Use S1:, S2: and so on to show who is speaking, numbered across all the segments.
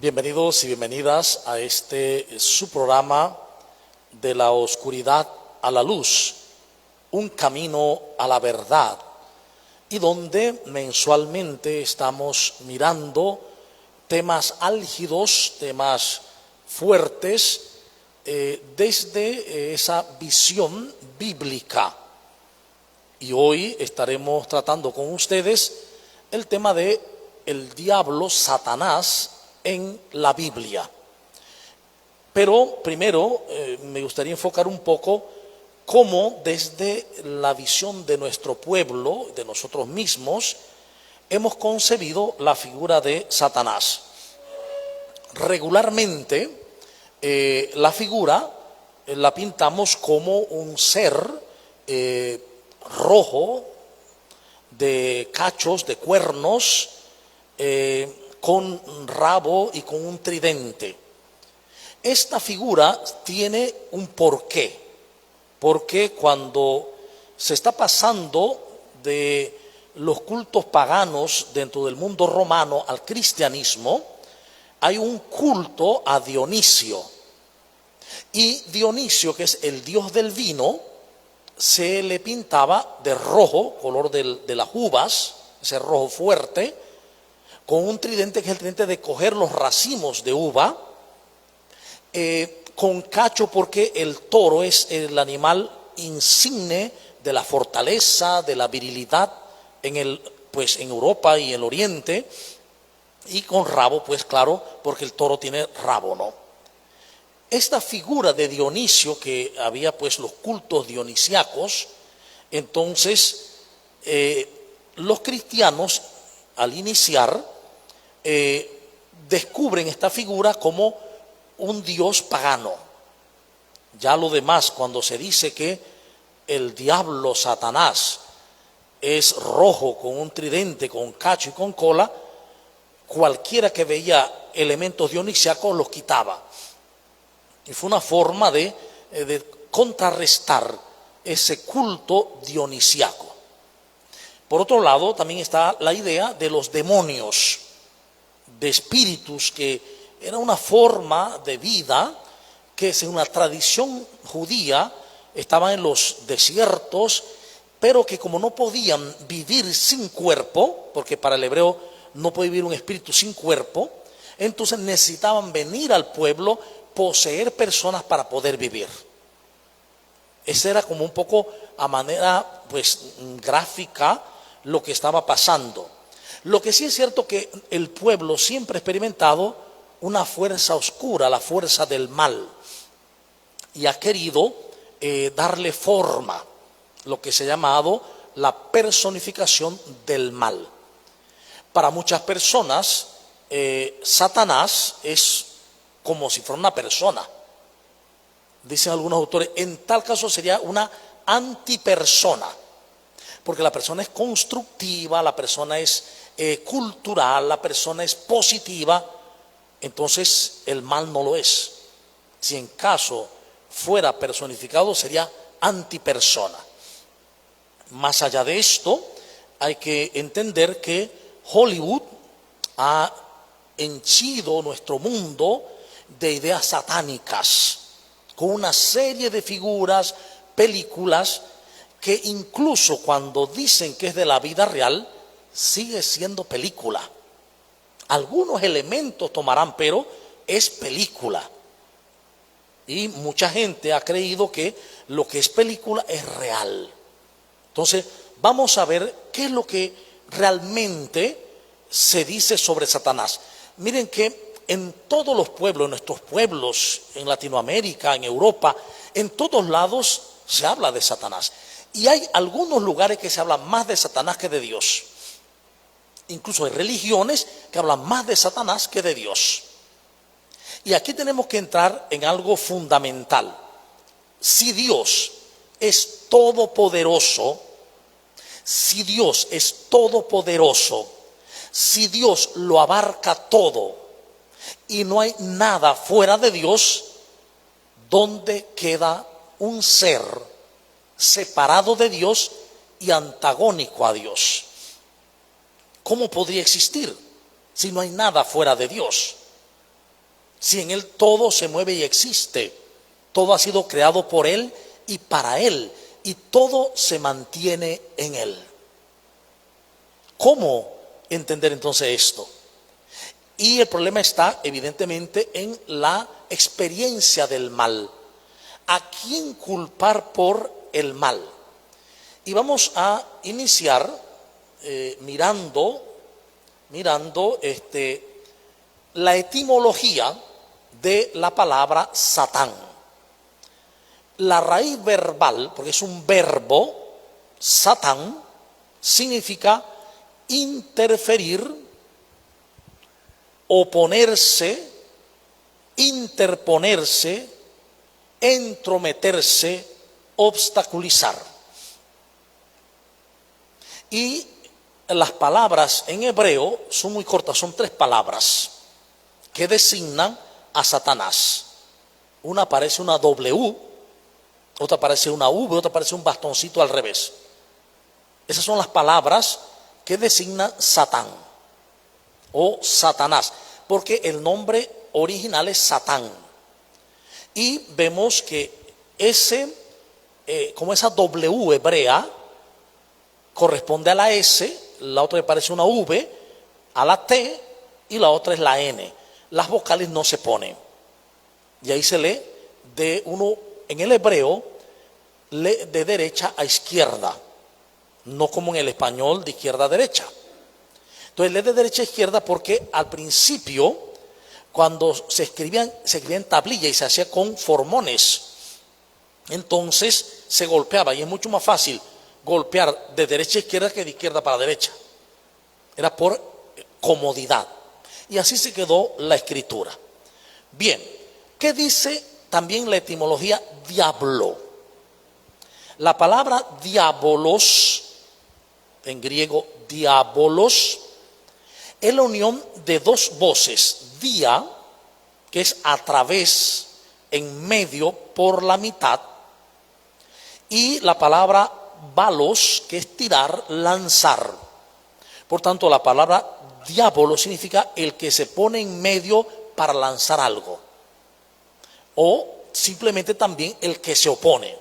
S1: Bienvenidos y bienvenidas a su programa de la oscuridad a la luz, un camino a la verdad, y donde mensualmente estamos mirando temas álgidos, temas fuertes, desde esa visión bíblica. Y hoy estaremos tratando con ustedes el tema de el diablo, Satanás, en la Biblia. Pero primero me gustaría enfocar un poco cómo desde la visión de nuestro pueblo, de nosotros mismos, hemos concebido la figura de Satanás. Regularmente la figura la pintamos como un ser rojo, de cachos, de cuernos, con rabo y con un tridente. Esta figura tiene un porqué, porque cuando se está pasando de los cultos paganos dentro del mundo romano al cristianismo, hay un culto a Dionisio. Y Dionisio, que es el dios del vino, se le pintaba de rojo, color de las uvas, ese rojo fuerte, con un tridente que es el tridente de coger los racimos de uva, con cacho porque el toro es el animal insigne de la fortaleza, de la virilidad en Europa y el Oriente, y con rabo, pues claro, porque el toro tiene rabo, ¿no? Esta figura de Dionisio, que había pues los cultos dionisiacos, entonces los cristianos al iniciar descubren esta figura como un dios pagano. Ya lo demás, cuando se dice que el diablo Satanás es rojo con un tridente, con cacho y con cola, cualquiera que veía elementos dionisiacos los quitaba. Y fue una forma de contrarrestar ese culto dionisiaco. Por otro lado, también está la idea de los demonios, de espíritus, que era una forma de vida que según la tradición judía estaban en los desiertos, pero que como no podían vivir sin cuerpo, porque para el hebreo no puede vivir un espíritu sin cuerpo, entonces necesitaban venir al pueblo, poseer personas para poder vivir. Esa era como un poco a manera gráfica lo que estaba pasando. Lo que sí es cierto que el pueblo siempre ha experimentado una fuerza oscura, la fuerza del mal, y ha querido darle forma, lo que se ha llamado la personificación del mal. Para muchas personas, Satanás es como si fuera una persona. Dicen algunos autores, en tal caso sería una antipersona, porque la persona es constructiva, la persona es cultural, la persona es positiva, entonces el mal no lo es. Si en caso fuera personificado sería antipersona. Más allá de esto, hay que entender que Hollywood ha henchido nuestro mundo de ideas satánicas, con una serie de figuras, películas, que incluso cuando dicen que es de la vida real, sigue siendo película. Algunos elementos tomarán, pero es película. Y mucha gente ha creído que lo que es película es real. Entonces, vamos a ver qué es lo que realmente se dice sobre Satanás. Miren que en todos los pueblos, en nuestros pueblos, en Latinoamérica, en Europa, en todos lados se habla de Satanás. Y hay algunos lugares que se habla más de Satanás que de Dios. Incluso hay religiones que hablan más de Satanás que de Dios. Y aquí tenemos que entrar en algo fundamental. Si Dios es todopoderoso, si Dios es todopoderoso, si Dios lo abarca todo y no hay nada fuera de Dios, ¿dónde queda un ser separado de Dios y antagónico a Dios? ¿Cómo podría existir si no hay nada fuera de Dios? Si en Él todo se mueve y existe, todo ha sido creado por Él y para Él, y todo se mantiene en Él. ¿Cómo entender entonces esto? Y el problema está evidentemente en la experiencia del mal. ¿A quién culpar por el mal? Y vamos a iniciar mirando la etimología de la palabra Satán. La raíz verbal, porque es un verbo, Satán, significa interferir, oponerse, interponerse, entrometerse, obstaculizar. Y las palabras en hebreo son muy cortas, son 3 palabras que designan a Satanás. Una parece una W, otra parece una V, otra parece un bastoncito al revés. Esas son las palabras que designan Satán o Satanás, porque el nombre original es Satán. Y vemos que como esa W hebrea corresponde a la S, la otra le parece una V, a la T y la otra es la N. Las vocales no se ponen. Y ahí se lee en el hebreo, lee de derecha a izquierda, no como en el español de izquierda a derecha. Entonces lee de derecha a izquierda porque al principio, cuando se escribía en tablilla y se hacía con formones, entonces se golpeaba, y es mucho más fácil golpear de derecha a izquierda que de izquierda para derecha. Era por comodidad. Y así se quedó la escritura. Bien, ¿qué dice también la etimología diablo? La palabra diabolos, en griego diabolos, es la unión de 2 voces. Dia, que es a través, en medio, por la mitad, y la palabra balos, que es tirar, lanzar. Por tanto, la palabra diablo significa el que se pone en medio para lanzar algo, o simplemente también el que se opone.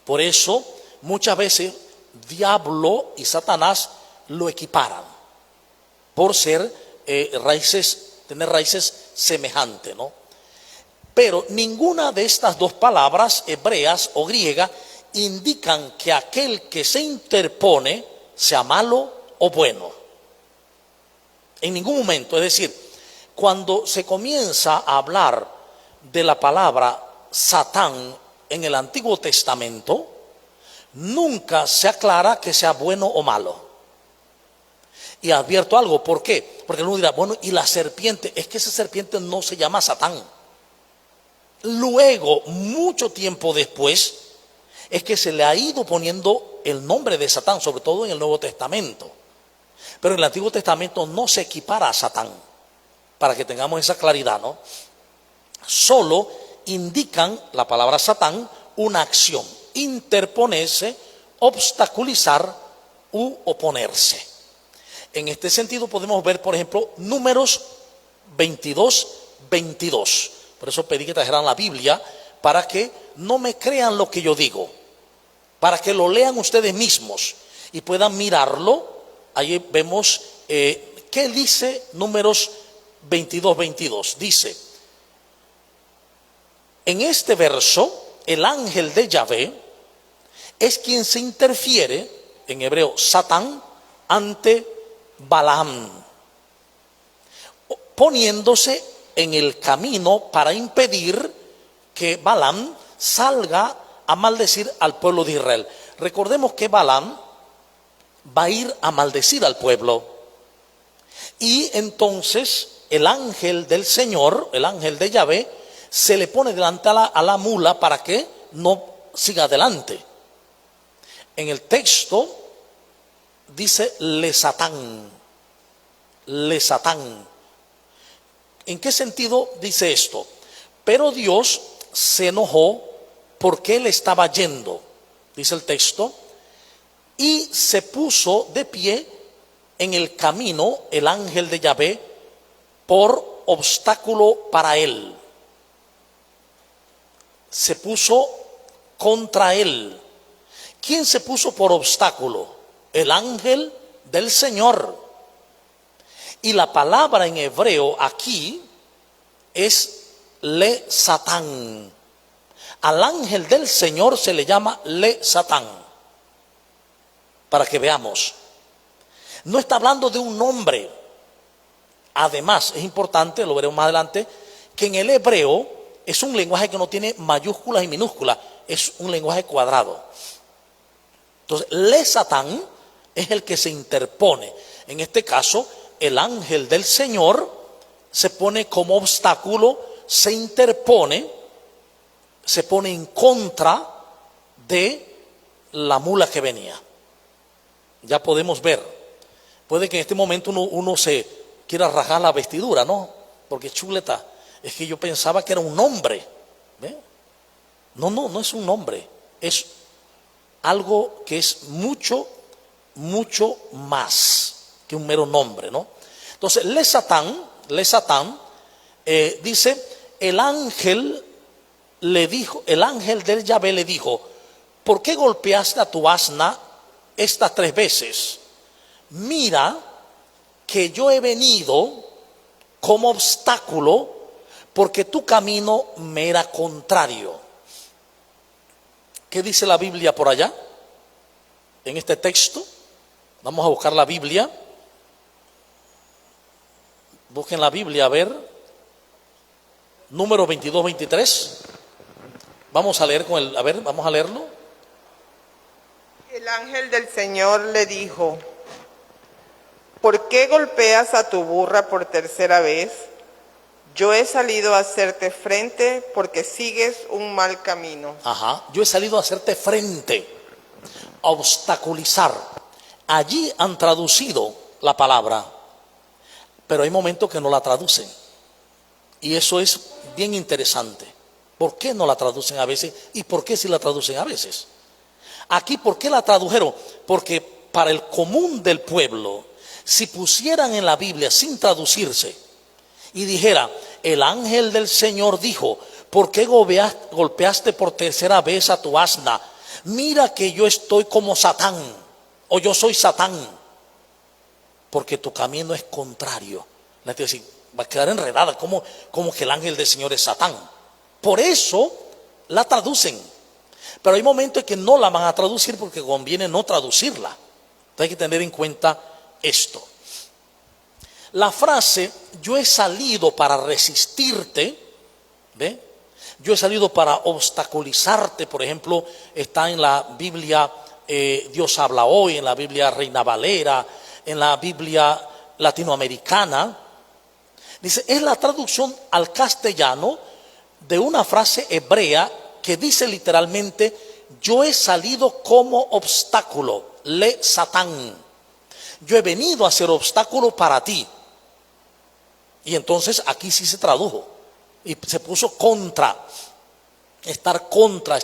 S1: Por eso muchas veces diablo y Satanás lo equiparan, por ser tener raíces semejantes, ¿no? Pero ninguna de estas 2 palabras hebreas o griegas indican que aquel que se interpone sea malo o bueno. En ningún momento. Es decir, cuando se comienza a hablar de la palabra Satán en el Antiguo Testamento, nunca se aclara que sea bueno o malo. Y advierto algo, ¿por qué? Porque uno dirá, bueno, y la serpiente, es que esa serpiente no se llama Satán. Luego, mucho tiempo después, es que se le ha ido poniendo el nombre de Satán, sobre todo en el Nuevo Testamento. Pero en el Antiguo Testamento no se equipara a Satán, para que tengamos esa claridad, ¿no? Solo indican la palabra Satán una acción: interponerse, obstaculizar u oponerse. En este sentido podemos ver, por ejemplo, Números 22:22. Por eso pedí que trajeran la Biblia, para que no me crean lo que yo digo, para que lo lean ustedes mismos y puedan mirarlo. Ahí vemos qué dice Números 22:22. Dice, en este verso, el ángel de Yahvé es quien se interfiere, en hebreo Satán, ante Balaam, poniéndose en el camino para impedir que Balaam salga a maldecir al pueblo de Israel. Recordemos que Balaam va a ir a maldecir al pueblo, y entonces el ángel del Señor, el ángel de Yahvé, se le pone delante a la mula para que no siga adelante. En el texto dice le Satán. ¿En qué sentido dice esto? Pero Dios se enojó porque él estaba yendo, dice el texto, y se puso de pie en el camino el ángel de Yahvé por obstáculo para él. Se puso contra él. ¿Quién se puso por obstáculo? El ángel del Señor. Y la palabra en hebreo aquí es le Satán. Al ángel del Señor se le llama le Satán. Para que veamos. No está hablando de un nombre. Además, es importante, lo veremos más adelante, que en el hebreo es un lenguaje que no tiene mayúsculas y minúsculas. Es un lenguaje cuadrado. Entonces, le Satán es el que se interpone. En este caso, el ángel del Señor se pone como obstáculo, se interpone, se pone en contra de la mula que venía. Ya podemos ver. Puede que en este momento uno se quiera rajar la vestidura, ¿no? Porque chuleta, es que yo pensaba que era un nombre. ¿Ve? No es un nombre. Es algo que es mucho más que un mero nombre, ¿no? Entonces, le Satán, dice, el ángel del Yahvé le dijo, ¿por qué golpeaste a tu asna estas 3 veces? Mira que yo he venido como obstáculo porque tu camino me era contrario. ¿Qué dice la Biblia por allá? En este texto, vamos a buscar la Biblia. Busquen la Biblia, a ver. Número 22-23. Vamos a leer vamos a leerlo.
S2: El ángel del Señor le dijo, ¿por qué golpeas a tu burra por 3ª vez? Yo he salido a hacerte frente porque sigues un mal camino.
S1: Yo he salido a hacerte frente, a obstaculizar. Allí han traducido la palabra, pero hay momentos que no la traducen. Y eso es bien interesante. ¿Por qué no la traducen a veces? ¿Y por qué sí la traducen a veces? Aquí, ¿por qué la tradujeron? Porque para el común del pueblo, si pusieran en la Biblia sin traducirse y dijera, el ángel del Señor dijo, ¿por qué golpeaste por 3ª vez a tu asna? Mira que yo estoy como Satán, o yo soy Satán, porque tu camino es contrario. La gente dice, va a quedar enredada, ¿cómo que el ángel del Señor es Satán? Por eso la traducen. Pero hay momentos en que no la van a traducir porque conviene no traducirla. Entonces hay que tener en cuenta esto. La frase, yo he salido para resistirte, ¿ve? Yo he salido para obstaculizarte, por ejemplo, está en la Biblia Dios habla hoy, en la Biblia Reina Valera, en la Biblia latinoamericana. Dice, es la traducción al castellano de una frase hebrea que dice literalmente, yo he salido como obstáculo, le Satán. Yo he venido a ser obstáculo para ti. Y entonces aquí sí se tradujo y se puso contra, estar contra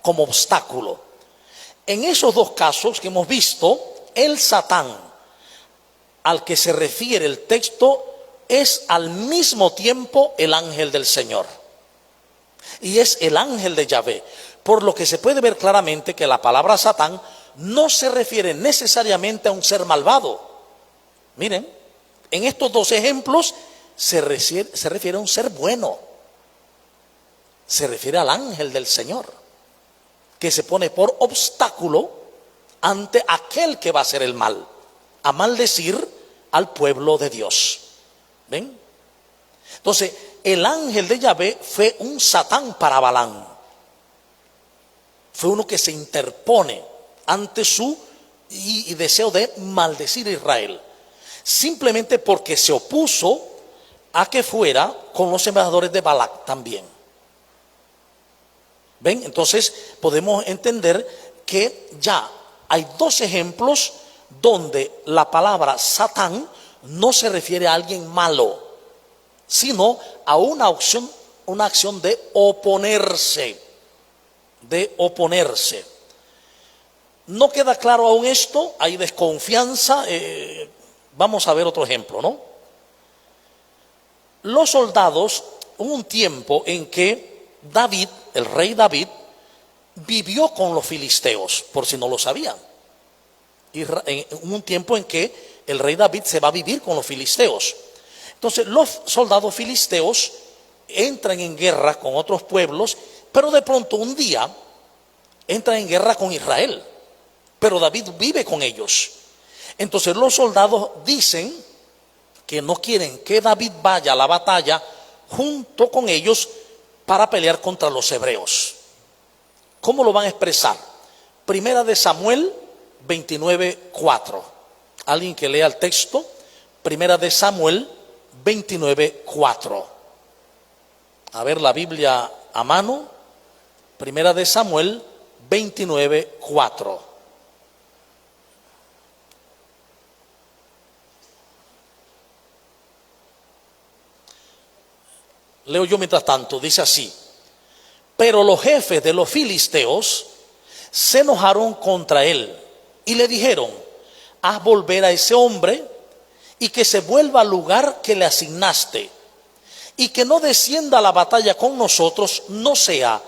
S1: como obstáculo. En esos 2 casos que hemos visto, el Satán al que se refiere el texto es al mismo tiempo el ángel del Señor. Y es el ángel de Yahvé. Por lo que se puede ver claramente que la palabra Satán no se refiere necesariamente a un ser malvado. Miren, en estos 2 ejemplos se refiere a un ser bueno. Se refiere al ángel del Señor, que se pone por obstáculo ante aquel que va a hacer el mal, a maldecir al pueblo de Dios. ¿Ven? Entonces, el ángel de Yahvé fue un Satán para Balaam. Fue uno que se interpone ante su y deseo de maldecir a Israel. Simplemente porque se opuso a que fuera con los embajadores de Balac también. ¿Ven? Entonces podemos entender que ya hay 2 ejemplos donde la palabra Satán no se refiere a alguien malo, sino a una acción de oponerse. ¿No queda claro aún esto? Hay desconfianza. Vamos a ver otro ejemplo, ¿no? los soldados, hubo un tiempo en que David, el rey David, vivió con los filisteos, por si no lo sabían. Hubo un tiempo en que el rey David se va a vivir con los filisteos. Entonces los soldados filisteos entran en guerra con otros pueblos, pero de pronto un día entran en guerra con Israel, pero David vive con ellos. Entonces los soldados dicen que no quieren que David vaya a la batalla junto con ellos para pelear contra los hebreos. ¿Cómo lo van a expresar? Primera de Samuel 29:4. Alguien que lea el texto. Primera de Samuel 29:4. A ver la Biblia a mano. Primera de Samuel 29:4. Leo yo mientras tanto, dice así: pero los jefes de los filisteos se enojaron contra él y le dijeron: haz volver a ese hombre y que se vuelva al lugar que le asignaste, y que no descienda a la batalla con nosotros, no sea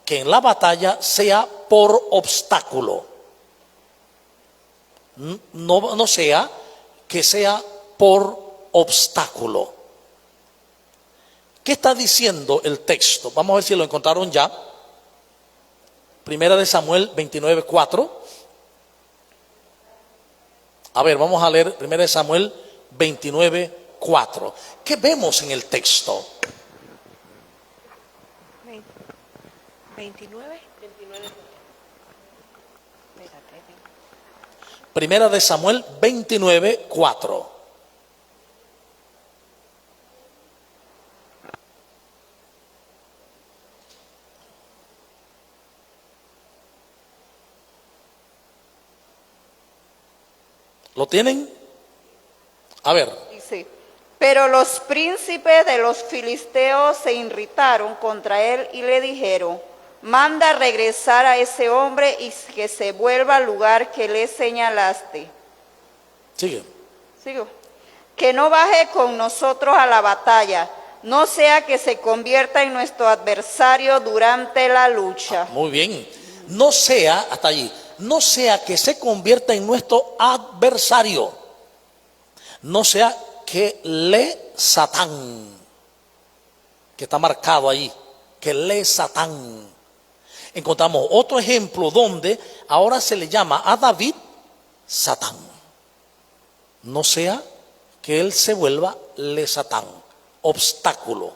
S1: que en la batalla sea por obstáculo. No sea que sea por obstáculo. ¿Qué está diciendo el texto? Vamos a ver si lo encontraron ya. Primera de Samuel 29:4. A ver, vamos a leer Primera de Samuel 29:4. ¿Qué vemos en el texto?
S3: 29.
S1: Primera de Samuel 29:4. ¿Lo tienen? A ver.
S3: Dice, pero los príncipes de los filisteos se irritaron contra él y le dijeron: manda regresar a ese hombre y que se vuelva al lugar que le señalaste.
S1: Sigue.
S3: Sigo. Que no baje con nosotros a la batalla, no sea que se convierta en nuestro adversario durante la lucha.
S1: Muy bien. No sea, hasta allí, no sea que se convierta en nuestro adversario. No sea que le Satán, que está marcado ahí, que le Satán. Encontramos otro ejemplo donde ahora se le llama a David Satán. No sea que él se vuelva le Satán, obstáculo,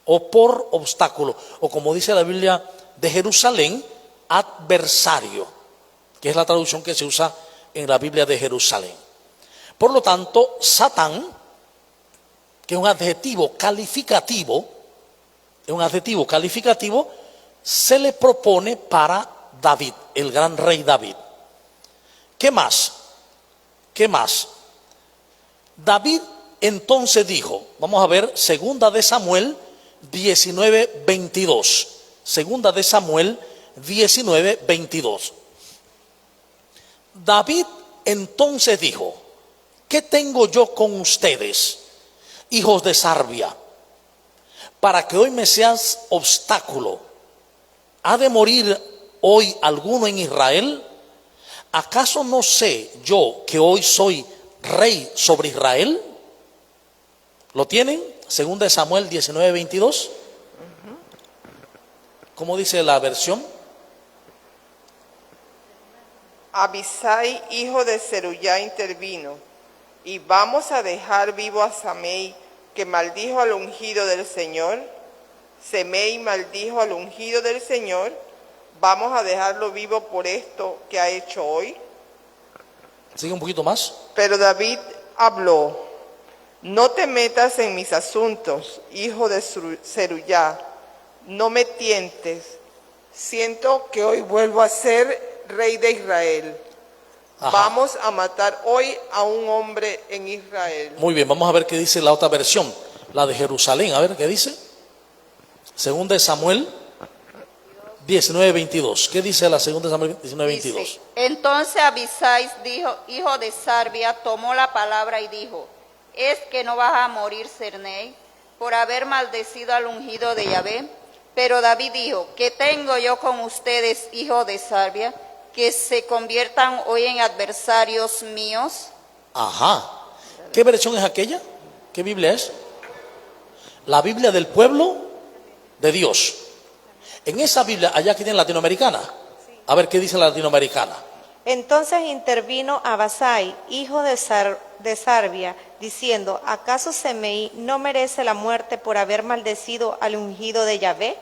S1: o por obstáculo, o como dice la Biblia de Jerusalén, adversario, que es la traducción que se usa en la Biblia de Jerusalén. Por lo tanto, Satán, que es un adjetivo calificativo, se le propone para David, el gran rey David. ¿Qué más? David entonces dijo, vamos a ver, segunda de Samuel 19:22. Segunda de Samuel 19:22. David entonces dijo: ¿qué tengo yo con ustedes, hijos de Sarbia, para que hoy me seas obstáculo? ¿Ha de morir hoy alguno en Israel? ¿Acaso no sé yo que hoy soy rey sobre Israel? ¿Lo tienen? Segunda de Samuel 19:22. ¿Cómo dice la versión?
S2: Abisai, hijo de Zeruyá, intervino: ¿y vamos a dejar vivo a Semei, que maldijo al ungido del Señor? Semei maldijo al ungido del Señor. ¿Vamos a dejarlo vivo por esto que ha hecho hoy?
S1: Sigue un poquito más.
S2: Pero David habló: no te metas en mis asuntos, hijo de Zeruyá, no me tientes. Siento que hoy vuelvo a ser rey de Israel.
S1: Ajá.
S2: Vamos a matar hoy a un hombre en Israel.
S1: Muy bien, vamos a ver qué dice la otra versión, la de Jerusalén. A ver qué dice. Segunda de Samuel 19:22. ¿Qué dice la segunda de Samuel 19:22?
S3: Dice, entonces Abisai, hijo de Sarbia, tomó la palabra y dijo: ¿es que no vas a morir, Cernei? por haber maldecido al ungido de Yahvé. Pero David dijo, ¿qué tengo yo con ustedes, hijo de Sarbia, que se conviertan hoy en adversarios míos?
S1: Ajá. ¿Qué versión es aquella? ¿Qué Biblia es? La Biblia del pueblo de Dios. En esa Biblia, allá que tiene latinoamericana. A ver qué dice la latinoamericana.
S4: Entonces intervino Abasai, hijo de Sarbia, diciendo, ¿acaso Semei no merece la muerte por haber maldecido al ungido de Yahvé?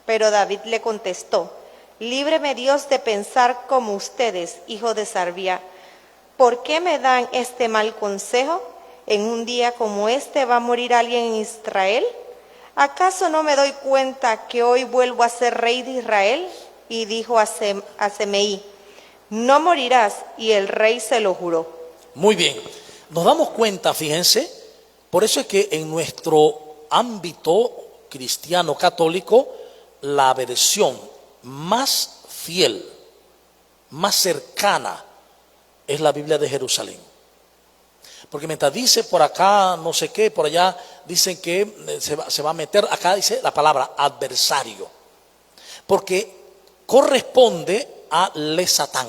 S4: Pero David le contestó, líbreme Dios de pensar como ustedes, hijo de Sarbia. ¿Por qué me dan este mal consejo? ¿En un día como este va a morir alguien en Israel? ¿Acaso no me doy cuenta que hoy vuelvo a ser rey de Israel? Y dijo a Semei, no morirás, y el rey se lo juró.
S1: Muy bien, nos damos cuenta, fíjense, por eso es que en nuestro ámbito cristiano católico, la versión más fiel, más cercana, es la Biblia de Jerusalén. Porque mientras dice por acá no sé qué, por allá dicen que se va a meter, acá dice la palabra adversario. Porque corresponde a Lesatán.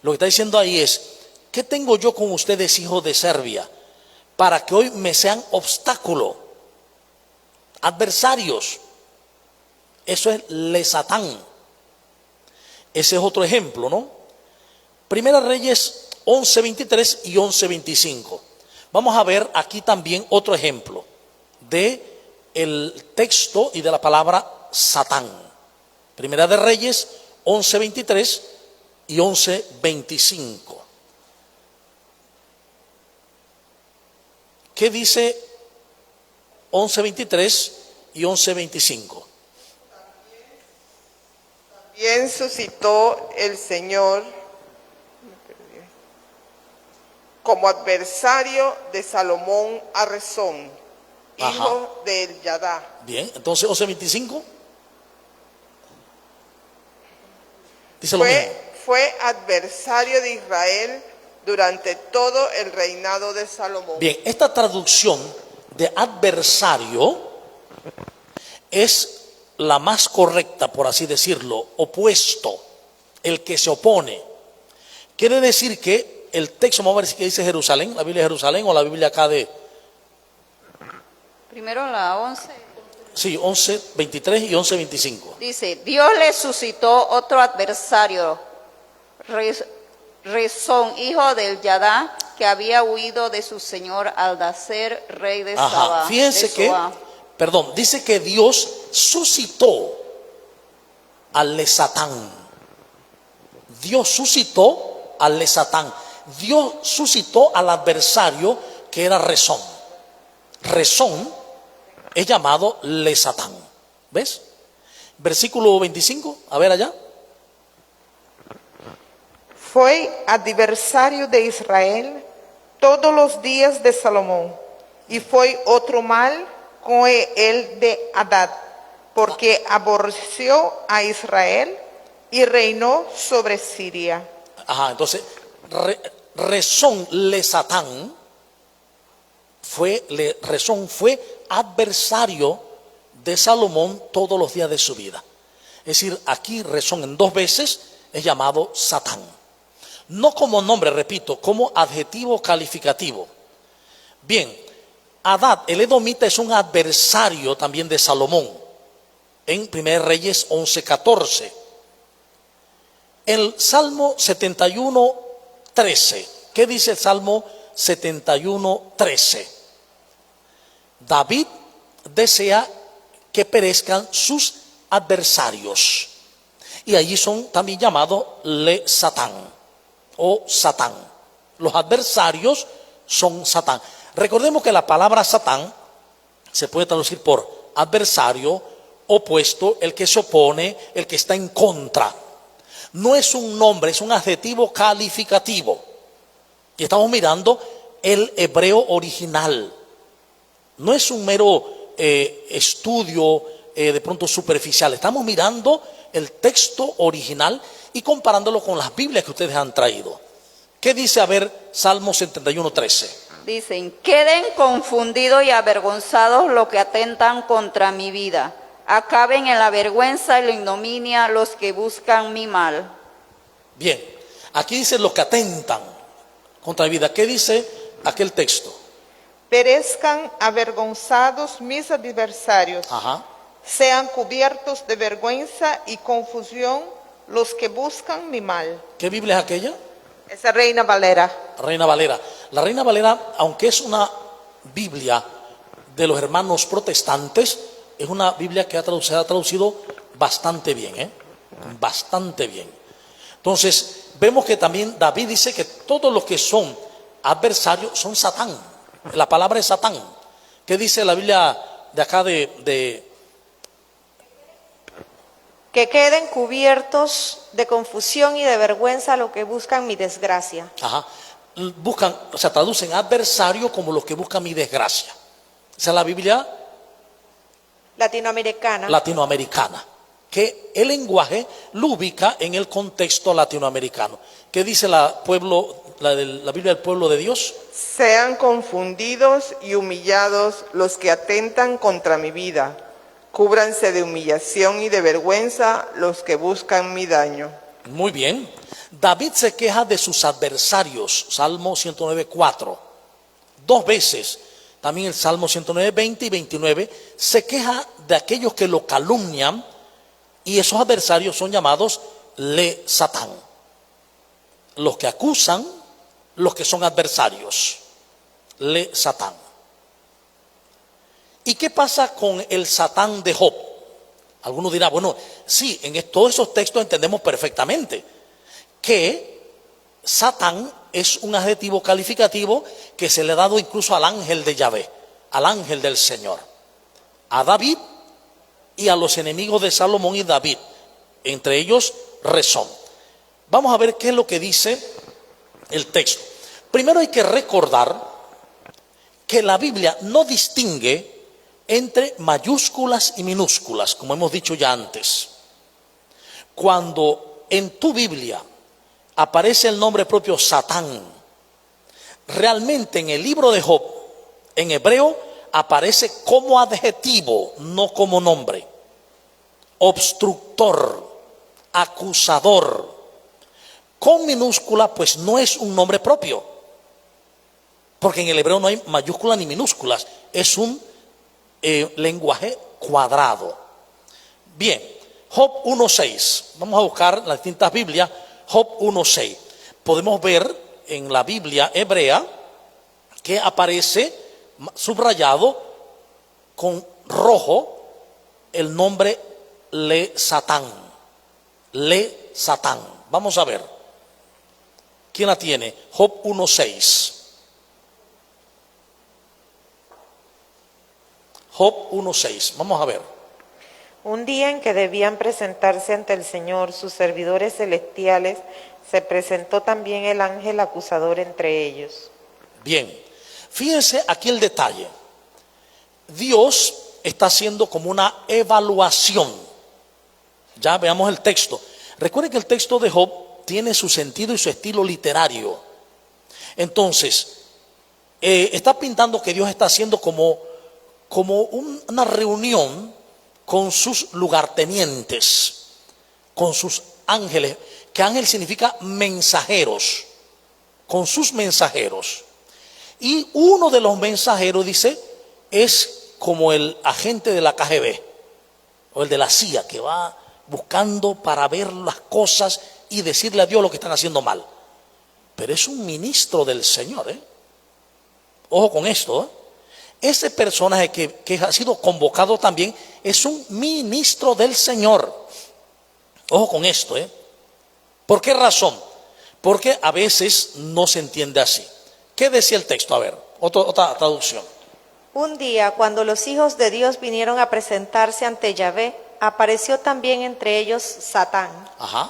S1: Lo que está diciendo ahí es, ¿qué tengo yo con ustedes, hijos de Serbia, para que hoy me sean obstáculo? Adversarios. Eso es Lesatán. Ese es otro ejemplo, ¿no? Primera Reyes 11:23 y 11:25. Vamos a ver aquí también otro ejemplo de el texto y de la palabra Satán. Primera de Reyes 11:23 y 11:25. ¿Qué dice 11:23 y 11:25?
S2: También suscitó el Señor como adversario de Salomón a Rezón, hijo de Elladá.
S1: Bien, entonces 11:25 dice lo mismo.
S2: Fue adversario de Israel durante todo el reinado de Salomón.
S1: Bien, esta traducción de adversario es la más correcta, por así decirlo, opuesto, el que se opone. Quiere decir que el texto, vamos a ver si dice Jerusalén, la Biblia de Jerusalén o la Biblia acá de...
S3: Primero la 11.
S1: Sí, 11:23 y 11:25.
S3: Dice, Dios le suscitó otro adversario, Rezón, hijo del Yadá, que había huido de su señor Aldacer, rey de Saba.
S1: Fíjense que, dice que Dios suscitó al Lesatán. Dios suscitó al Lesatán. Dios suscitó al adversario que era Rezón. Rezón es llamado Lesatán. ¿Ves? Versículo 25, a ver allá.
S2: Fue adversario de Israel todos los días de Salomón, y fue otro mal con el de Hadad, porque aborreció a Israel y reinó sobre Siria.
S1: Entonces, Rezón Lesatán Rezón fue adversario de Salomón todos los días de su vida. Es decir, aquí Rezón en 2 veces es llamado Satán. No como nombre, repito, como adjetivo calificativo. Bien, Hadad, el edomita, es un adversario también de Salomón. En 1 Reyes 11:14. El Salmo 71:13. ¿Qué dice el Salmo 71:13? David desea que perezcan sus adversarios. Y allí son también llamados Lesatán o Satán. Los adversarios son Satán. Recordemos que la palabra Satán se puede traducir por adversario, opuesto, el que se opone, el que está en contra. No es un nombre, es un adjetivo calificativo. Y estamos mirando el hebreo original. No es un mero estudio de pronto superficial. Estamos mirando el texto original y comparándolo con las Biblias que ustedes han traído. ¿Qué dice, a ver, Salmo 71:13?
S3: Dicen, queden confundidos y avergonzados los que atentan contra mi vida. Acaben en la vergüenza y la ignominia los que buscan mi mal.
S1: Bien, aquí dice los que atentan contra mi vida. ¿Qué dice aquel texto?
S2: Perezcan avergonzados mis adversarios.
S1: Ajá.
S2: Sean cubiertos de vergüenza y confusión los que buscan mi mal.
S1: ¿Qué Biblia es aquella?
S2: Esa Reina Valera.
S1: Reina Valera. La Reina Valera, aunque es una Biblia de los hermanos protestantes, es una Biblia que se ha traducido bastante bien, bastante bien. Entonces, vemos que también David dice que todos los que son adversarios son Satán. La palabra es Satán. ¿Qué dice la Biblia de acá de
S4: Que queden cubiertos de confusión y de vergüenza los que buscan mi desgracia.
S1: Ajá. Buscan, o sea, traducen adversario como los que buscan mi desgracia. Esa es la Biblia latinoamericana, que el lenguaje lo ubica en el contexto latinoamericano. ¿Qué dice la Biblia del pueblo de Dios?
S2: Sean confundidos y humillados los que atentan contra mi vida. Cúbranse de humillación y de vergüenza los que buscan mi daño.
S1: Muy bien. David se queja de sus adversarios, Salmo 109:4. 2 veces, también el Salmo 109:20 y 29, se queja de aquellos que lo calumnian, y esos adversarios son llamados le Satán. Los que acusan, los que son adversarios, le Satán. ¿Y qué pasa con el Satán de Job? Algunos dirán, bueno, sí, en todos esos textos entendemos perfectamente que Satán es un adjetivo calificativo que se le ha dado incluso al ángel de Yahvé, al ángel del Señor, a David y a los enemigos de Salomón y David, entre ellos Rezón. Vamos a ver qué es lo que dice el texto. Primero hay que recordar que la Biblia no distingue entre mayúsculas y minúsculas, como hemos dicho ya antes. Cuando en tu Biblia aparece el nombre propio Satán, realmente en el libro de Job, en hebreo, aparece como adjetivo, no como nombre. Obstructor, acusador. Con minúscula, pues no es un nombre propio, porque en el hebreo no hay mayúsculas ni minúsculas, es un lenguaje cuadrado. Bien, Job 1:6. Vamos a buscar las distintas Biblias. Job 1:6. Podemos ver en la Biblia hebrea que aparece subrayado con rojo el nombre le Satán. Le Satán. Vamos a ver. ¿Quién la tiene? Job 1:6. Job 1:6. Vamos a ver.
S5: Un día en que debían presentarse ante el Señor sus servidores celestiales, se presentó también el ángel acusador entre ellos.
S1: Bien, fíjense aquí el detalle. Dios está haciendo como una evaluación. Ya veamos el texto. Recuerden que el texto de Job tiene su sentido y su estilo literario. Entonces, está pintando que Dios está haciendo como una reunión con sus lugartenientes, con sus ángeles, que ángel significa mensajeros, con sus mensajeros. Y uno de los mensajeros, dice, es como el agente de la KGB o el de la CIA, que va buscando para ver las cosas y decirle a Dios lo que están haciendo mal. Pero es un ministro del Señor, Ojo con esto, Ese personaje que ha sido convocado también es un ministro del Señor. Ojo con esto, ¿Por qué razón? Porque a veces no se entiende así. ¿Qué decía el texto? A ver, otra traducción.
S4: Un día, cuando los hijos de Dios vinieron a presentarse ante Yahvé, apareció también entre ellos Satán.
S1: Ajá.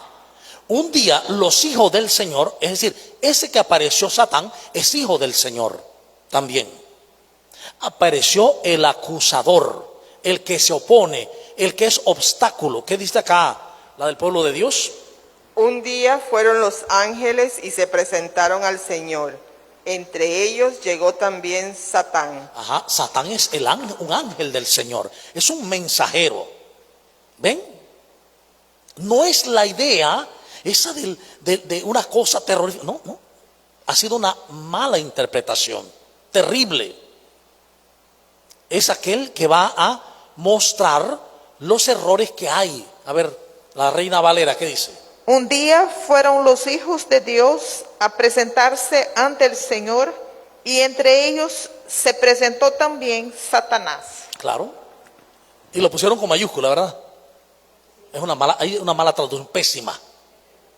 S1: Un día los hijos del Señor, es decir, ese que apareció Satán es hijo del Señor también. Apareció el acusador, el que se opone, el que es obstáculo. ¿Qué dice acá la del pueblo de Dios?
S2: Un día fueron los ángeles y se presentaron al Señor. Entre ellos llegó también Satán.
S1: Ajá, Satán es un ángel del Señor, es un mensajero. ¿Ven? No es la idea esa de una cosa terrorífica. No, no. Ha sido una mala interpretación, terrible. Es aquel que va a mostrar los errores que hay. A ver, la Reina Valera, ¿qué dice?
S5: Un día fueron los hijos de Dios a presentarse ante el Señor y entre ellos se presentó también Satanás.
S1: Claro. Y lo pusieron con mayúscula, ¿verdad? Hay una mala traducción, pésima.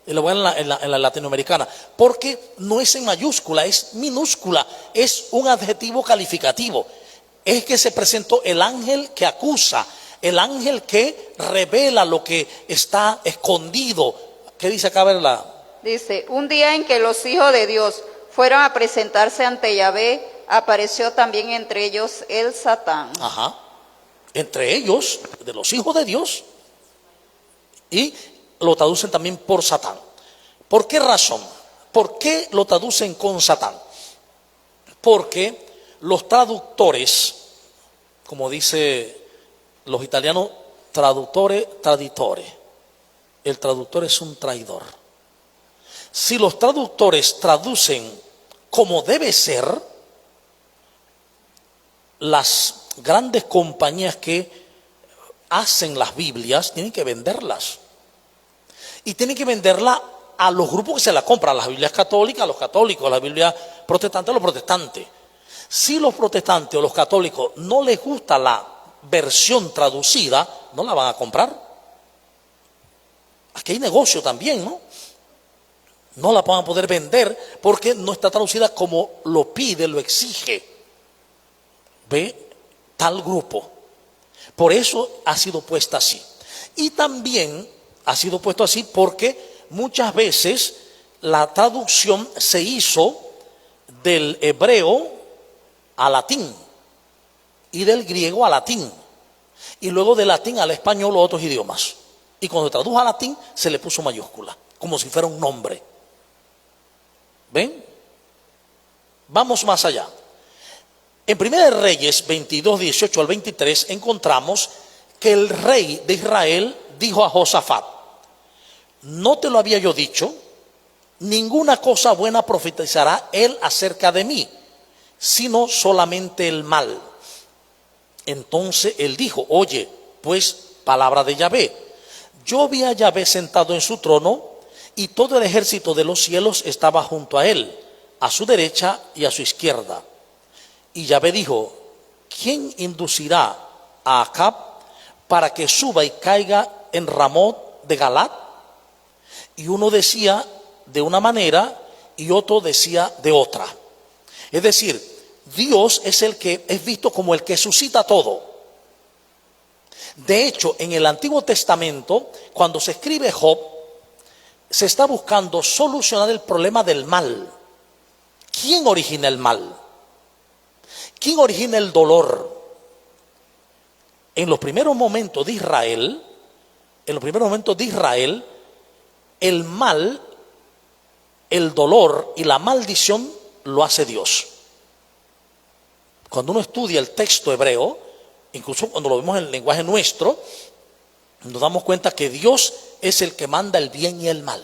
S1: Y lo voy en la latinoamericana. Porque no es en mayúscula, es minúscula. Es un adjetivo calificativo. Es que se presentó el ángel que acusa, el ángel que revela lo que está escondido. ¿Qué dice acá, verla?
S3: Dice, un día en que los hijos de Dios fueron a presentarse ante Yahvé, apareció también entre ellos el Satán.
S1: Ajá. Entre ellos, de los hijos de Dios. Y lo traducen también por Satán. ¿Por qué razón? ¿Por qué lo traducen con Satán? Porque los traductores, como dice los italianos, traduttore, traditore. El traductor es un traidor. Si los traductores traducen como debe ser, las grandes compañías que hacen las Biblias tienen que venderlas. Y tienen que venderla a los grupos que se la compran, las Biblias católicas, a los católicos, a las Biblias protestantes, a los protestantes. Si los protestantes o los católicos no les gusta la versión traducida, no la van a comprar. Aquí hay negocio también, ¿no? No la van a poder vender porque no está traducida como lo pide, lo exige. Ve tal grupo. Por eso ha sido puesta así. Y también ha sido puesto así porque muchas veces la traducción se hizo del hebreo a latín y del griego a latín y luego del latín al español o otros idiomas. Y cuando se tradujo a latín se le puso mayúscula, como si fuera un nombre. ¿Ven? Vamos más allá. En 1 Reyes 22, 18 al 23 encontramos que el rey de Israel dijo a Josafat: ¿no te lo había yo dicho? Ninguna cosa buena profetizará él acerca de mí, sino solamente el mal. Entonces él dijo: oye, pues, palabra de Yahvé. Yo vi a Yahvé sentado en su trono, y todo el ejército de los cielos estaba junto a él, a su derecha y a su izquierda. Y Yahvé dijo: ¿quién inducirá a Acab para que suba y caiga en Ramot de Galat? Y uno decía de una manera y otro decía de otra. Es decir, Dios es el que es visto como el que suscita todo. De hecho, en el Antiguo Testamento, cuando se escribe Job, se está buscando solucionar el problema del mal. ¿Quién origina el mal? ¿Quién origina el dolor? En los primeros momentos de Israel, el mal, el dolor y la maldición lo hace Dios. Cuando uno estudia el texto hebreo, incluso cuando lo vemos en el lenguaje nuestro, nos damos cuenta que Dios es el que manda el bien y el mal.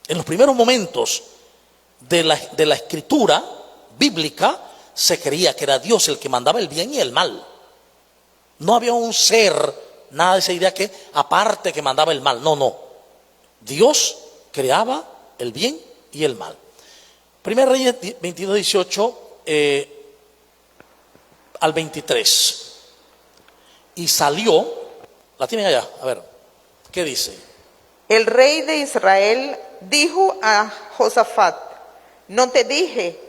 S1: En los primeros momentos de la escritura bíblica, se creía que era Dios el que mandaba el bien y el mal. No había un ser, nada de esa idea que aparte que mandaba el mal. No, no. Dios creaba el bien y el mal. 1 Reyes 22, 18 al 23. Y salió, la tienen allá, a ver, ¿qué dice?
S5: El rey de Israel dijo a Josafat: no te dije,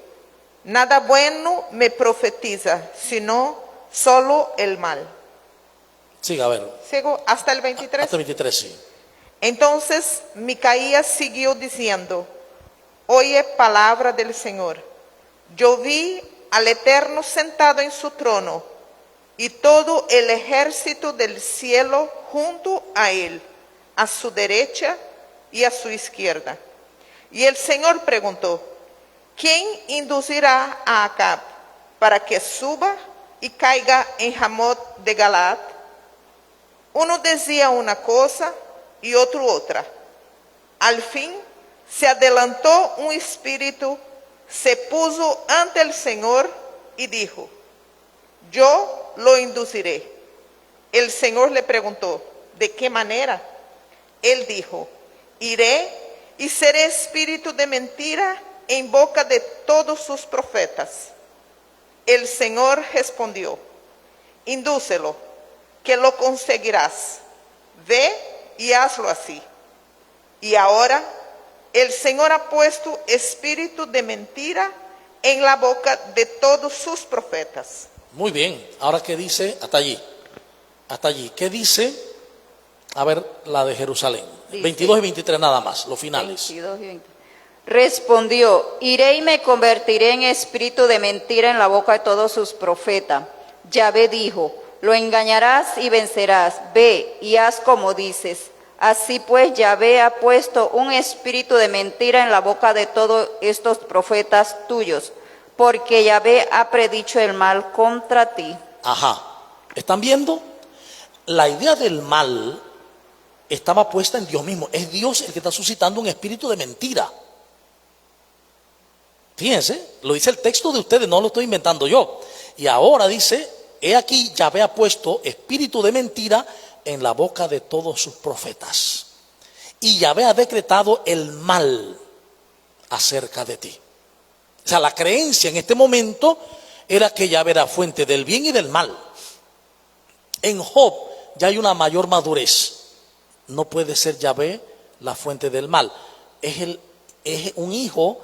S5: nada bueno me profetiza, sino solo el mal.
S1: Siga, a ver.
S5: ¿Sigo hasta el 23?
S1: Hasta el 23, sí.
S5: Entonces Micaías siguió diciendo: oye palabra del Señor. Yo vi al Eterno sentado en su trono y todo el ejército del cielo junto a él, a su derecha y a su izquierda. Y el Señor preguntó: ¿quién inducirá a Acab para que suba y caiga en Ramot de Galaad? Uno decía una cosa y otro otra. Al fin se adelantó un espíritu, se puso ante el Señor y dijo: yo lo induciré. El Señor le preguntó: ¿de qué manera? Él dijo: iré y seré espíritu de mentira en boca de todos sus profetas. El Señor respondió: indúcelo, que lo conseguirás. Ve y hazlo así. Y ahora el Señor ha puesto espíritu de mentira en la boca de todos sus profetas.
S1: Muy bien, ahora ¿qué dice? Hasta allí. Hasta allí. ¿Qué dice? A ver, la de Jerusalén.
S3: Dice,
S1: 22 y 23 nada más, los finales.
S3: 22 y 20. Respondió: iré y me convertiré en espíritu de mentira en la boca de todos sus profetas. Yahvé dijo: lo engañarás y vencerás. Ve y haz como dices. Así pues, Yahvé ha puesto un espíritu de mentira en la boca de todos estos profetas tuyos, porque Yahvé ha predicho el mal contra ti.
S1: Ajá. ¿Están viendo? La idea del mal estaba puesta en Dios mismo. Es Dios el que está suscitando un espíritu de mentira. Fíjense, lo dice el texto de ustedes, no lo estoy inventando yo. Y ahora dice: he aquí, Yahvé ha puesto espíritu de mentira en la boca de todos sus profetas. Y Yahvé ha decretado el mal acerca de ti. O sea, la creencia en este momento era que Yahvé era fuente del bien y del mal. En Job ya hay una mayor madurez. No puede ser Yahvé la fuente del mal. Es un hijo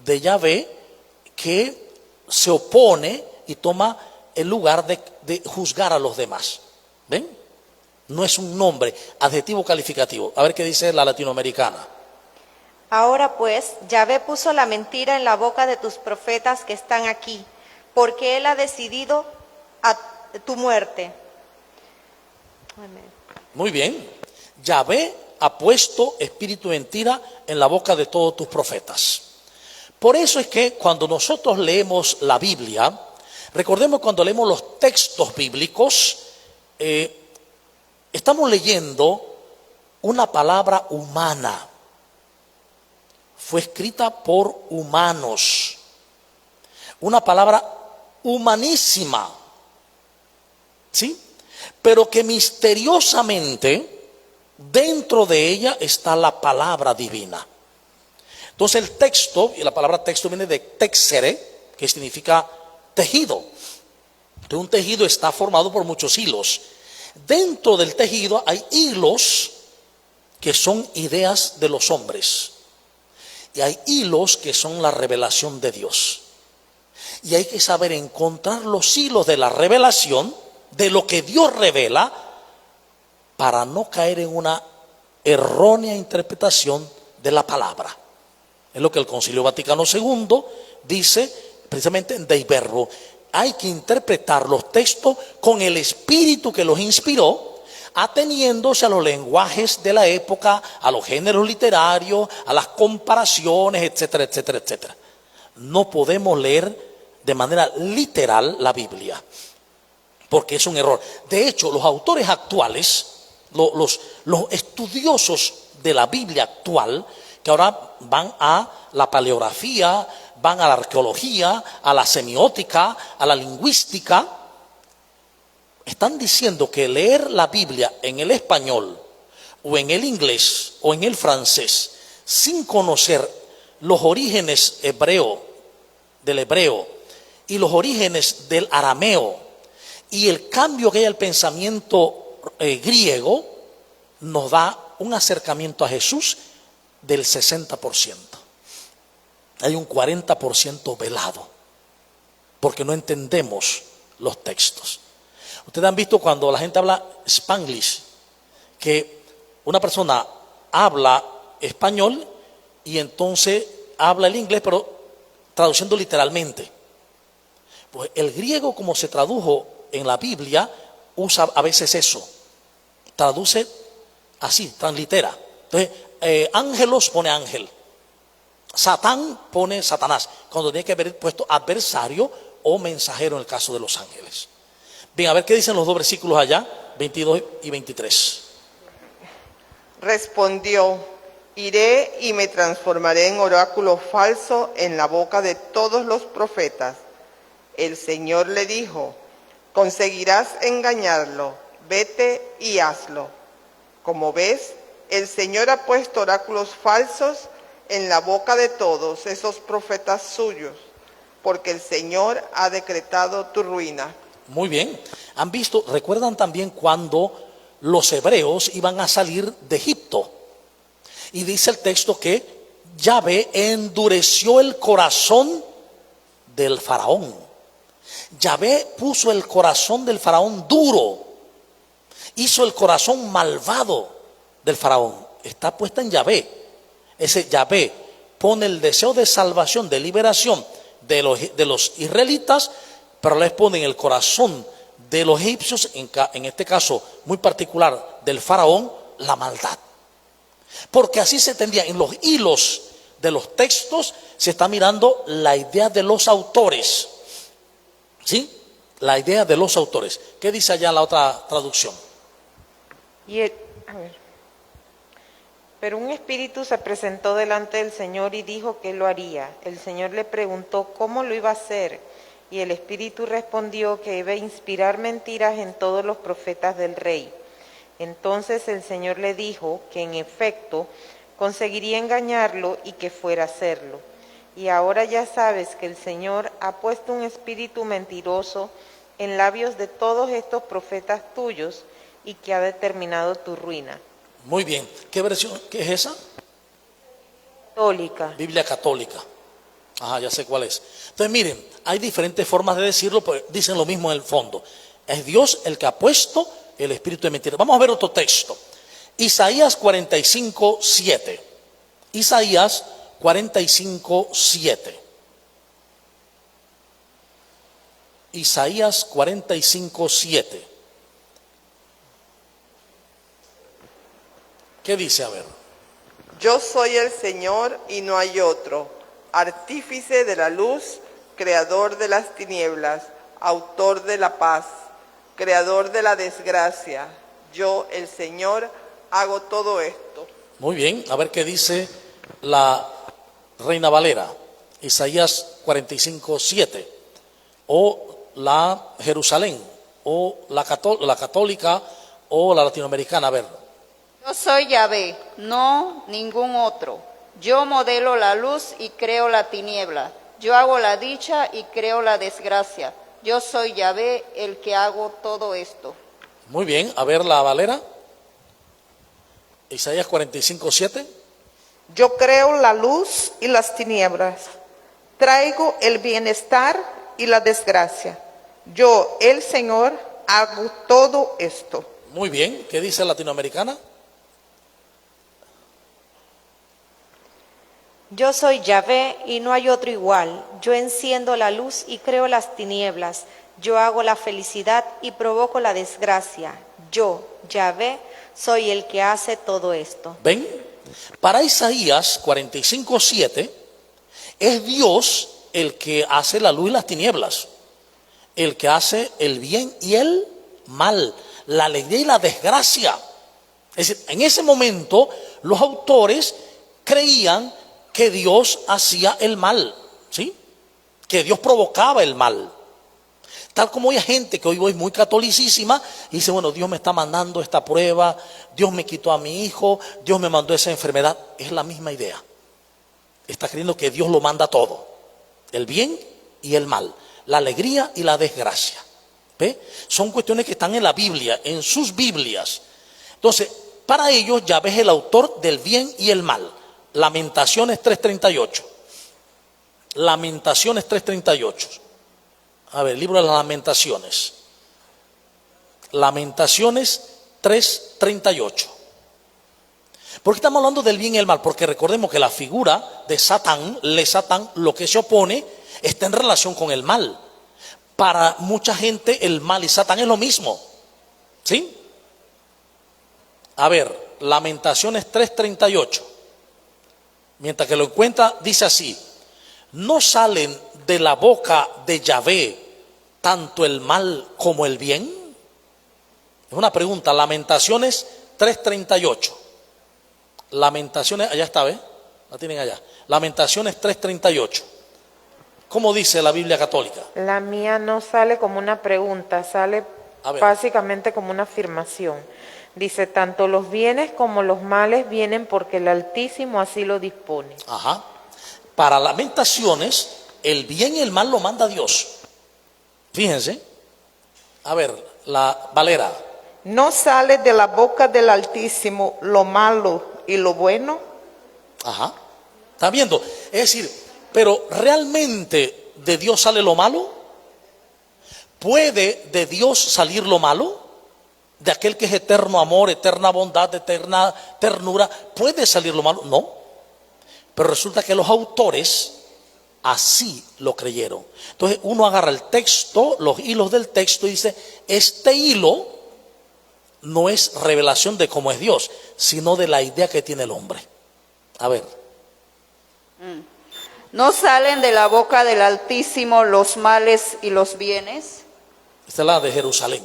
S1: de Yahvé que se opone y toma el lugar de juzgar a los demás. ¿Ven? No es un nombre, adjetivo calificativo. A ver qué dice la latinoamericana.
S4: Ahora pues, Yahvé puso la mentira en la boca de tus profetas que están aquí, porque Él ha decidido a tu muerte. Amén.
S1: Muy bien. Yahvé ha puesto espíritu de mentira en la boca de todos tus profetas. Por eso es que cuando nosotros leemos la Biblia, recordemos cuando leemos los textos bíblicos, estamos leyendo una palabra humana. Fue escrita por humanos. Una palabra humanísima. ¿Sí? Pero que misteriosamente dentro de ella está la palabra divina. Entonces el texto, y la palabra texto viene de texere, que significa tejido. Entonces un tejido está formado por muchos hilos. Dentro del tejido hay hilos que son ideas de los hombres. Y hay hilos que son la revelación de Dios. Y hay que saber encontrar los hilos de la revelación, de lo que Dios revela, para no caer en una errónea interpretación de la palabra. Es lo que el Concilio Vaticano II dice precisamente en Dei Verbo. Hay que interpretar los textos con el espíritu que los inspiró, ateniéndose a los lenguajes de la época, a los géneros literarios, a las comparaciones, etcétera, etcétera, etcétera. No podemos leer de manera literal la Biblia, porque es un error. De hecho, los autores actuales, los estudiosos de la Biblia actual, que ahora van a la paleografía, van a la arqueología, a la semiótica, a la lingüística, están diciendo que leer la Biblia en el español o en el inglés o en el francés sin conocer los orígenes del hebreo y los orígenes del arameo y el cambio que hay al pensamiento griego, nos da un acercamiento a Jesús del 60%. Hay un 40% velado, porque no entendemos los textos. Ustedes han visto cuando la gente habla Spanglish, que una persona habla español y entonces habla el inglés, pero traduciendo literalmente. Pues el griego, como se tradujo en la Biblia, usa a veces eso. Traduce así, translitera. Entonces, ángelos pone ángel. Satán pone Satanás, cuando tiene que haber puesto adversario o mensajero en el caso de los ángeles. Bien, a ver qué dicen los dos versículos allá, 22 y 23.
S2: Respondió: iré y me transformaré en oráculo falso en la boca de todos los profetas. El Señor le dijo: conseguirás engañarlo, vete y hazlo. Como ves, el Señor ha puesto oráculos falsos en la boca de todos esos profetas suyos, porque el Señor ha decretado tu ruina.
S1: Muy bien, han visto, recuerdan también cuando los hebreos iban a salir de Egipto. Y dice el texto que Yahvé endureció el corazón del faraón. Yahvé puso el corazón del faraón duro, hizo el corazón malvado del faraón. Está puesta en Yahvé. Ese Yahvé pone el deseo de salvación, de liberación de los israelitas, pero les pone en el corazón de los egipcios, en este caso muy particular del faraón, la maldad. Porque así se entendía, en los hilos de los textos se está mirando la idea de los autores. ¿Sí? La idea de los autores. ¿Qué dice allá la otra traducción?
S4: Pero un espíritu se presentó delante del Señor y dijo que lo haría. El Señor le preguntó cómo lo iba a hacer. Y el espíritu respondió que iba a inspirar mentiras en todos los profetas del rey. Entonces el Señor le dijo que en efecto conseguiría engañarlo y que fuera a hacerlo. Y ahora ya sabes que el Señor ha puesto un espíritu mentiroso en labios de todos estos profetas tuyos y que ha determinado tu ruina.
S1: Muy bien. ¿Qué versión? ¿Qué es esa?
S4: Católica.
S1: Biblia católica. Ajá, ya sé cuál es. Entonces miren, hay diferentes formas de decirlo, pero dicen lo mismo en el fondo. Es Dios el que ha puesto el espíritu de mentira. Vamos a ver otro texto. Isaías 45, 7. Isaías 45, 7. Isaías 45, 7. ¿Qué dice? A ver.
S2: Yo soy el Señor y no hay otro, artífice de la luz, creador de las tinieblas, autor de la paz, creador de la desgracia. Yo, el Señor, hago todo esto.
S1: Muy bien, a ver qué dice la Reina Valera, Isaías 45, 7, o la Jerusalén, o la católica, o la latinoamericana. A ver.
S3: Yo soy Yahvé, no ningún otro. Yo modelo la luz y creo la tiniebla. Yo hago la dicha y creo la desgracia. Yo soy Yahvé, el que hago todo esto.
S1: Muy bien, a ver la Valera. Isaías 45, 7.
S5: Yo creo la luz y las tinieblas. Traigo el bienestar y la desgracia. Yo, el Señor, hago todo esto.
S1: Muy bien, ¿qué dice la latinoamericana?
S4: Yo soy Yahvé y no hay otro igual. Yo enciendo la luz y creo las tinieblas. Yo hago la felicidad y provoco la desgracia. Yo, Yahvé, soy el que hace todo esto.
S1: ¿Ven? Para Isaías 45, 7, es Dios el que hace la luz y las tinieblas, el que hace el bien y el mal, la alegría y la desgracia. Es decir, en ese momento los autores creían que Dios hacía el mal, ¿sí? Que Dios provocaba el mal. Tal como hay gente que hoy es muy catolicísima y dice, bueno, Dios me está mandando esta prueba, Dios me quitó a mi hijo, Dios me mandó esa enfermedad. Es la misma idea. Está creyendo que Dios lo manda todo, el bien y el mal, la alegría y la desgracia. ¿Ve? Son cuestiones que están en la Biblia, en sus Biblias. Entonces, para ellos Yahvé es el autor del bien y el mal. Lamentaciones 3:38. Lamentaciones 3:38. A ver, libro de las Lamentaciones. Lamentaciones 3:38. ¿Por qué estamos hablando del bien y el mal? Porque recordemos que la figura de Satán, Satán, lo que se opone, está en relación con el mal. Para mucha gente el mal y Satán es lo mismo. ¿Sí? A ver, Lamentaciones 3:38. Mientras que lo encuentra, dice así: ¿no salen de la boca de Yahvé tanto el mal como el bien? Es una pregunta. Lamentaciones 3:38. Lamentaciones, allá está, ¿ves? La tienen allá. Lamentaciones 3:38. ¿Cómo dice la Biblia católica?
S6: La mía no sale como una pregunta, sale básicamente como una afirmación. Dice, tanto los bienes como los males vienen porque el Altísimo así lo dispone.
S1: Ajá. Para Lamentaciones, el bien y el mal lo manda Dios. Fíjense. A ver, la Valera.
S5: ¿No sale de la boca del Altísimo lo malo y lo bueno?
S1: Ajá. ¿Están viendo? Es decir, pero ¿realmente de Dios sale lo malo? ¿Puede de Dios salir lo malo? De aquel que es eterno amor, eterna bondad, eterna ternura, ¿puede salir lo malo? No. Pero resulta que los autores así lo creyeron. Entonces uno agarra el texto, los hilos del texto y dice, este hilo no es revelación de cómo es Dios, sino de la idea que tiene el hombre. A ver.
S3: ¿No salen de la boca del Altísimo los males y los bienes?
S1: Esta es la de Jerusalén.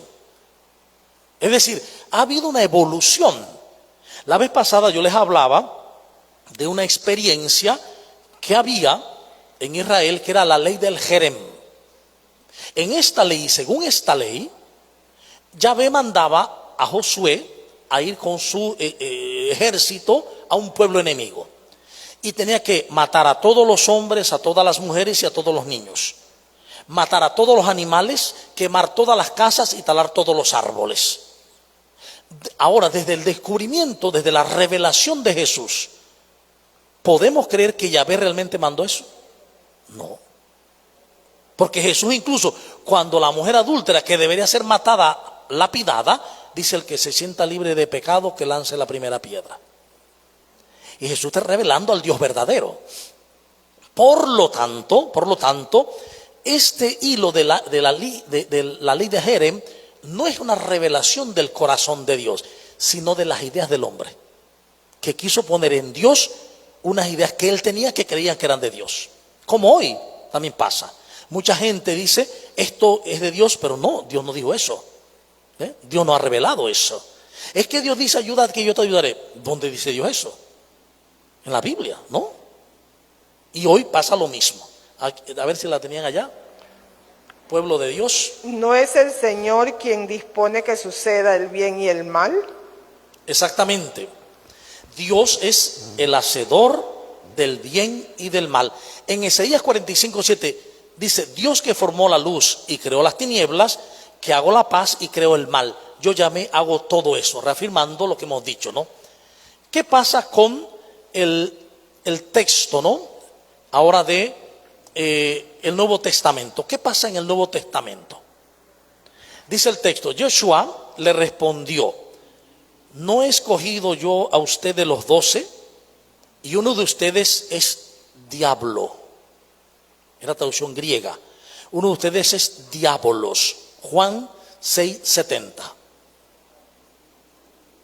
S1: Es decir, ha habido una evolución. La vez pasada yo les hablaba de una experiencia que había en Israel, que era la ley del Jerem. En esta ley, según esta ley, Yahvé mandaba a Josué a ir con su ejército a un pueblo enemigo. Y tenía que matar a todos los hombres, a todas las mujeres y a todos los niños. Matar a todos los animales, quemar todas las casas y talar todos los árboles. Ahora, desde el descubrimiento, desde la revelación de Jesús, ¿podemos creer que Yahvé realmente mandó eso? No. Porque Jesús, incluso cuando la mujer adúltera, que debería ser matada, lapidada, dice: el que se sienta libre de pecado, que lance la primera piedra. Y Jesús está revelando al Dios verdadero. Por lo tanto, este hilo de la ley de Jerem no es una revelación del corazón de Dios, sino de las ideas del hombre, que quiso poner en Dios unas ideas que él tenía que creían que eran de Dios. Como hoy también pasa. Mucha gente dice, esto es de Dios, pero no, Dios no dijo eso. Dios no ha revelado eso. Es que Dios dice, ayuda que yo te ayudaré. ¿Dónde dice Dios eso? En la Biblia, ¿no? Y hoy pasa lo mismo. A ver si la tenían allá. Pueblo de Dios.
S2: ¿No es el Señor quien dispone que suceda el bien y el mal?
S1: Exactamente. Dios es el hacedor del bien y del mal. En Isaías 45:7 dice: Dios que formó la luz y creó las tinieblas, que hago la paz y creo el mal. Yo hago todo eso, reafirmando lo que hemos dicho, ¿no? ¿Qué pasa con el texto, ¿no? Ahora de el Nuevo Testamento. ¿Qué pasa en el Nuevo Testamento? Dice el texto: Joshua le respondió: ¿no he escogido yo a ustedes los 12? Y uno de ustedes es diablo. Era traducción griega. Uno de ustedes es diabolos. Juan 6:70.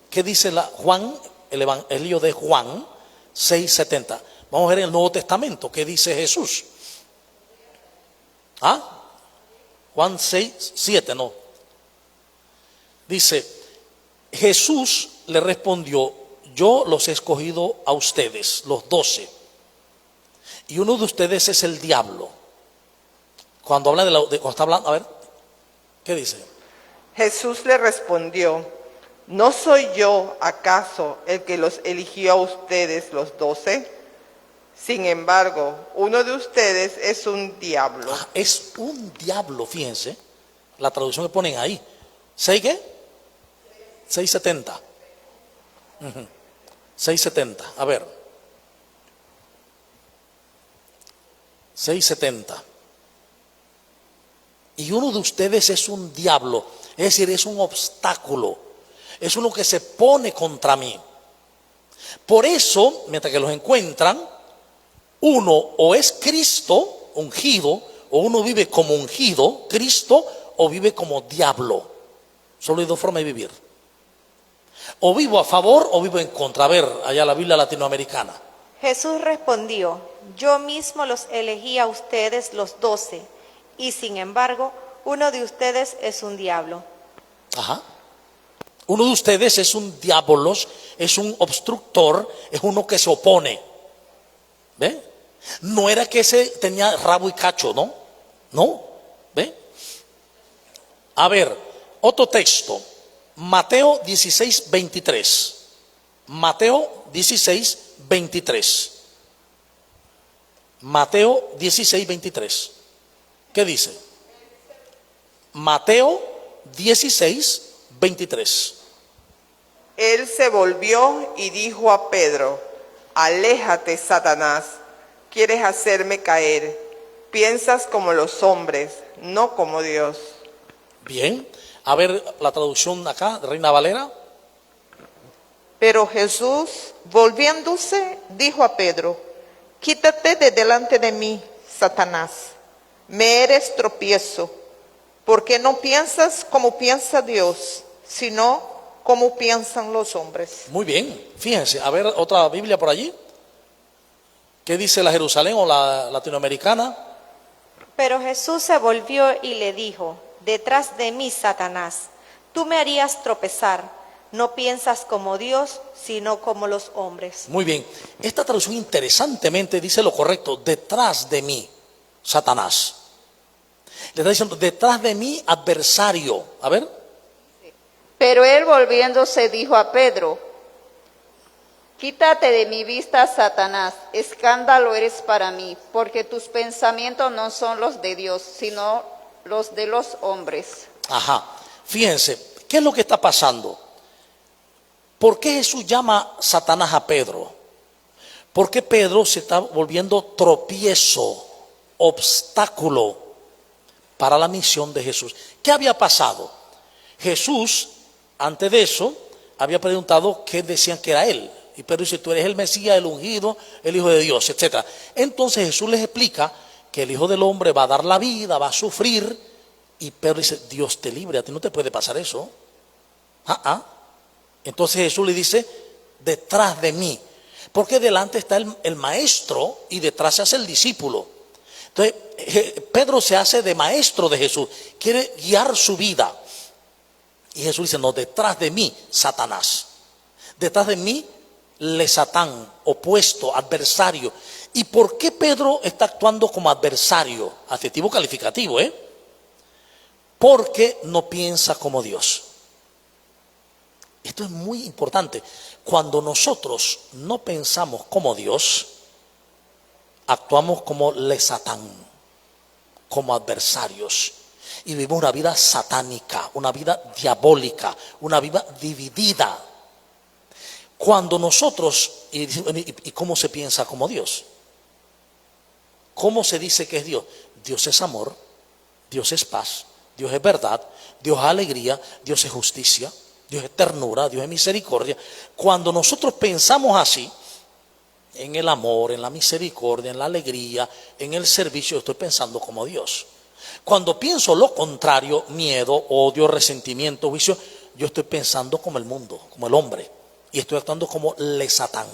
S1: ¿Qué dice el Evangelio de Juan 6:70? Vamos a ver en el Nuevo Testamento qué dice Jesús. Juan 6:7, no. Dice: Jesús le respondió: yo los he escogido a ustedes, los 12. Y uno de ustedes es el diablo. Cuando habla cuando está hablando, a ver, ¿qué dice?
S2: Jesús le respondió: ¿no soy yo acaso el que los eligió a ustedes los 12? Sin embargo, uno de ustedes es un diablo.
S1: Es un diablo, fíjense. La traducción que ponen ahí. ¿6 qué? 6:70. 6:70. A ver. 6:70. Y uno de ustedes es un diablo. Es decir, es un obstáculo. Es uno que se pone contra mí. Por eso, mientras que los encuentran, uno o es Cristo ungido, o uno vive como ungido, Cristo, o vive como diablo. Solo hay dos formas de vivir. O vivo a favor o vivo en contra. A ver, allá la Biblia latinoamericana.
S4: Jesús respondió, yo mismo los elegí a ustedes los 12, y sin embargo, uno de ustedes es un diablo.
S1: Ajá. Uno de ustedes es un diabolos, es un obstructor, es uno que se opone. ¿Ve? No era que ese tenía rabo y cacho, ¿no? No. ¿Ve? A ver, otro texto. Mateo 16, 23. Mateo 16, 23. Mateo 16, 23. ¿Qué dice? Mateo 16, 23.
S2: Él se volvió y dijo a Pedro, aléjate, Satanás, quieres hacerme caer. Piensas como los hombres, no como Dios.
S1: Bien, a ver la traducción acá, de Reina Valera.
S5: Pero Jesús, volviéndose, dijo a Pedro, quítate de delante de mí, Satanás, me eres tropiezo, porque no piensas como piensa Dios, sino como piensan los hombres.
S1: Muy bien, fíjense, a ver otra Biblia por allí. ¿Qué dice la Jerusalén o la latinoamericana?
S4: Pero Jesús se volvió y le dijo, detrás de mí, Satanás, tú me harías tropezar, no piensas como Dios, sino como los hombres.
S1: Muy bien, esta traducción interesantemente dice lo correcto, detrás de mí, Satanás. Le está diciendo, detrás de mí, adversario. A ver.
S3: Pero él volviéndose dijo a Pedro, quítate de mi vista, Satanás, escándalo eres para mí, porque tus pensamientos no son los de Dios, sino los de los hombres.
S1: Ajá, fíjense, ¿qué es lo que está pasando? ¿Por qué Jesús llama Satanás a Pedro? Porque Pedro se está volviendo tropiezo, obstáculo para la misión de Jesús. ¿Qué había pasado? Jesús, antes de eso, había preguntado qué decían que era él. Y Pedro dice, tú eres el Mesías, el ungido, el Hijo de Dios, etc. Entonces Jesús les explica que el Hijo del Hombre va a dar la vida, va a sufrir. Y Pedro dice, Dios te libre, a ti no te puede pasar eso. Entonces Jesús le dice, detrás de mí. Porque delante está el maestro y detrás se hace el discípulo. Entonces Pedro se hace de maestro de Jesús, quiere guiar su vida. Y Jesús dice, no, detrás de mí, Satanás. Detrás de mí, le Satán, opuesto, adversario. ¿Y por qué Pedro está actuando como adversario? Adjetivo calificativo, Porque no piensa como Dios. Esto es muy importante. Cuando nosotros no pensamos como Dios, actuamos como le Satán, como adversarios. Y vivimos una vida satánica, una vida diabólica, una vida dividida. Cuando nosotros, ¿y cómo se piensa como Dios? ¿Cómo se dice que es Dios? Dios es amor, Dios es paz, Dios es verdad, Dios es alegría, Dios es justicia, Dios es ternura, Dios es misericordia. Cuando nosotros pensamos así, en el amor, en la misericordia, en la alegría, en el servicio, estoy pensando como Dios. Cuando pienso lo contrario, miedo, odio, resentimiento, juicio, yo estoy pensando como el mundo, como el hombre. Y estoy actuando como le Satán,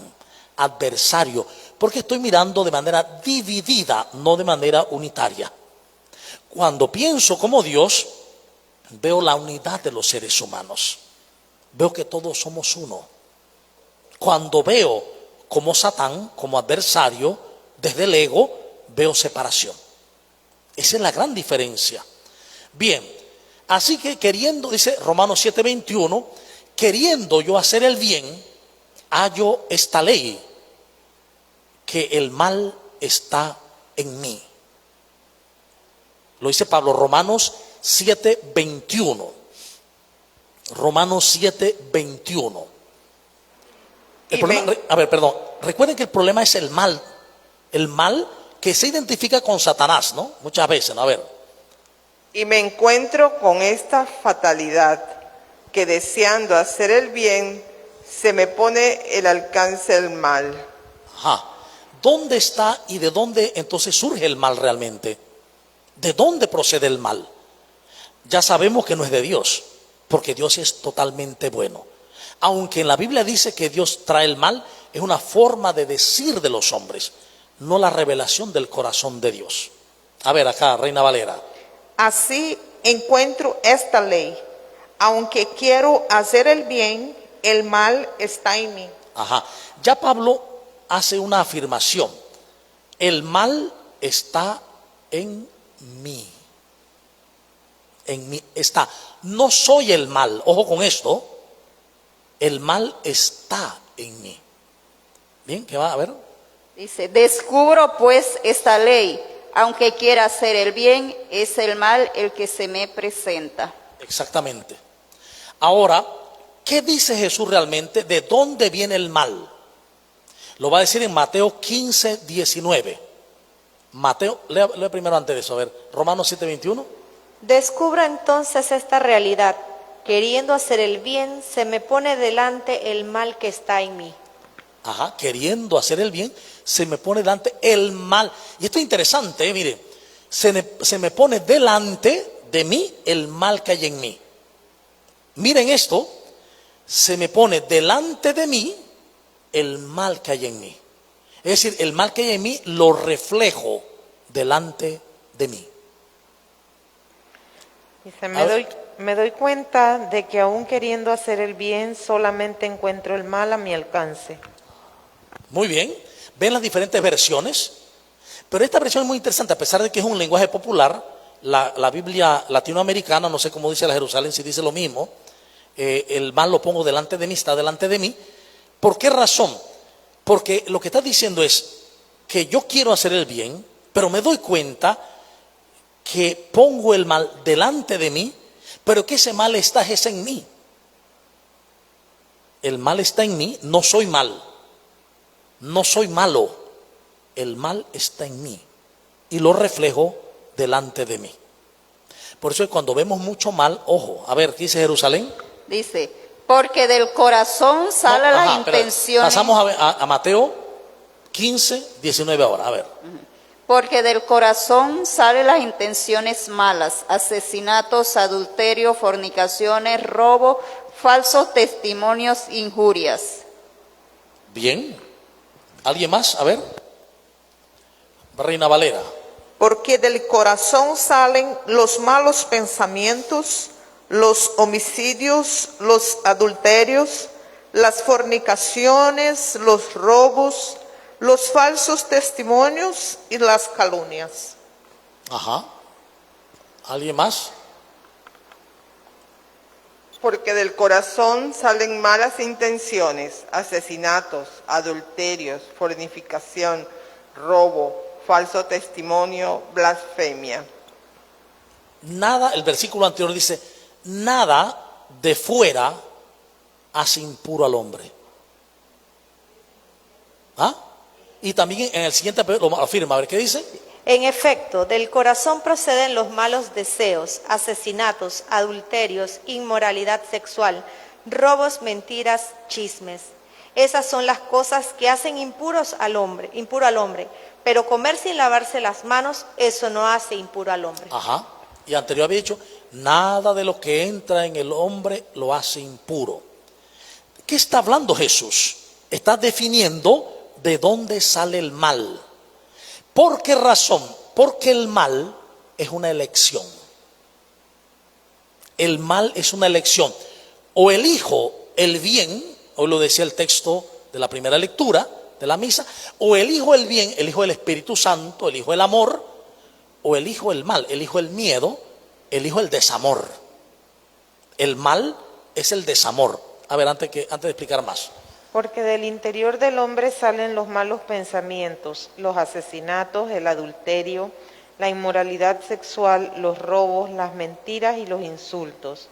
S1: adversario, porque estoy mirando de manera dividida, no de manera unitaria. Cuando pienso como Dios, veo la unidad de los seres humanos. Veo que todos somos uno. Cuando veo como Satán, como adversario, desde el ego, veo separación. Esa es la gran diferencia. Bien, así que queriendo, dice Romanos 7:21, queriendo yo hacer el bien, hallo esta ley, que el mal está en mí. Lo dice Pablo, Romanos 7:21. Romanos 7:21. Recuerden que el problema es el mal. El mal que se identifica con Satanás, ¿no? Muchas veces, ¿no? A ver.
S2: Y me encuentro con esta fatalidad, que deseando hacer el bien, se me pone el alcance del mal.
S1: Ajá. ¿Dónde está y de dónde entonces surge el mal realmente? ¿De dónde procede el mal? Ya sabemos que no es de Dios, porque Dios es totalmente bueno. Aunque en la Biblia dice que Dios trae el mal, es una forma de decir de los hombres, no la revelación del corazón de Dios. A ver, acá, Reina Valera.
S5: Así encuentro esta ley. Aunque quiero hacer el bien, el mal está en mí.
S1: Ajá. Ya Pablo hace una afirmación. El mal está en mí. En mí está. No soy el mal. Ojo con esto. El mal está en mí. Bien, ¿qué va? A ver.
S3: Dice, descubro pues esta ley. Aunque quiera hacer el bien, es el mal el que se me presenta.
S1: Exactamente. Ahora, ¿qué dice Jesús realmente? ¿De dónde viene el mal? Lo va a decir en Mateo 15, 19. Mateo, lea primero antes de eso, a ver, Romanos 7, 21.
S4: Descubro entonces esta realidad. Queriendo hacer el bien, se me pone delante el mal que está en mí.
S1: Ajá, queriendo hacer el bien, se me pone delante el mal. Y esto es interesante, mire, se me pone delante de mí el mal que hay en mí. Miren esto, se me pone delante de mí el mal que hay en mí. Es decir, el mal que hay en mí lo reflejo delante de mí.
S6: Dice, me doy cuenta de que aún queriendo hacer el bien, solamente encuentro el mal a mi alcance.
S1: Muy bien, ven las diferentes versiones, pero esta versión es muy interesante, a pesar de que es un lenguaje popular, la Biblia latinoamericana, no sé cómo dice la Jerusalén, si dice lo mismo, el mal lo pongo delante de mí, está delante de mí. ¿Por qué razón? Porque lo que está diciendo es que yo quiero hacer el bien, pero me doy cuenta que pongo el mal delante de mí, pero que ese mal es en mí. El mal está en mí, no soy mal, no soy malo, el mal está en mí y lo reflejo delante de mí. Por eso cuando vemos mucho mal, ojo, a ver, ¿qué dice Jerusalén?
S3: Dice, porque del corazón sale las intenciones.
S1: Pasamos a Mateo 15, 19 ahora, a ver.
S3: Porque del corazón salen las intenciones malas, asesinatos, adulterio, fornicaciones, robo, falsos testimonios, injurias.
S1: Bien. ¿Alguien más? A ver. Reina Valera.
S5: Porque del corazón salen los malos pensamientos, los homicidios, los adulterios, las fornicaciones, los robos, los falsos testimonios y las calumnias.
S1: Ajá. ¿Alguien más?
S2: Porque del corazón salen malas intenciones, asesinatos, adulterios, fornicación, robo, falso testimonio, blasfemia.
S1: Nada, el versículo anterior dice, nada de fuera hace impuro al hombre. ¿Ah? Y también en el siguiente lo afirma, a ver qué dice.
S4: En efecto, del corazón proceden los malos deseos, asesinatos, adulterios, inmoralidad sexual, robos, mentiras, chismes. Esas son las cosas que hacen impuro al hombre. Pero comer sin lavarse las manos, eso no hace impuro al hombre.
S1: Ajá. Y anterior había dicho, nada de lo que entra en el hombre lo hace impuro. ¿Qué está hablando Jesús? Está definiendo de dónde sale el mal. ¿Por qué razón? Porque el mal es una elección. El mal es una elección. O elijo el bien, hoy lo decía el texto de la primera lectura de la misa, o elijo el bien, elijo el Espíritu Santo, elijo el amor, o elijo el mal, elijo el miedo, elijo el desamor. El mal es el desamor. A ver, antes de explicar más.
S6: Porque del interior del hombre salen los malos pensamientos, los asesinatos, el adulterio, la inmoralidad sexual, los robos, las mentiras y los insultos.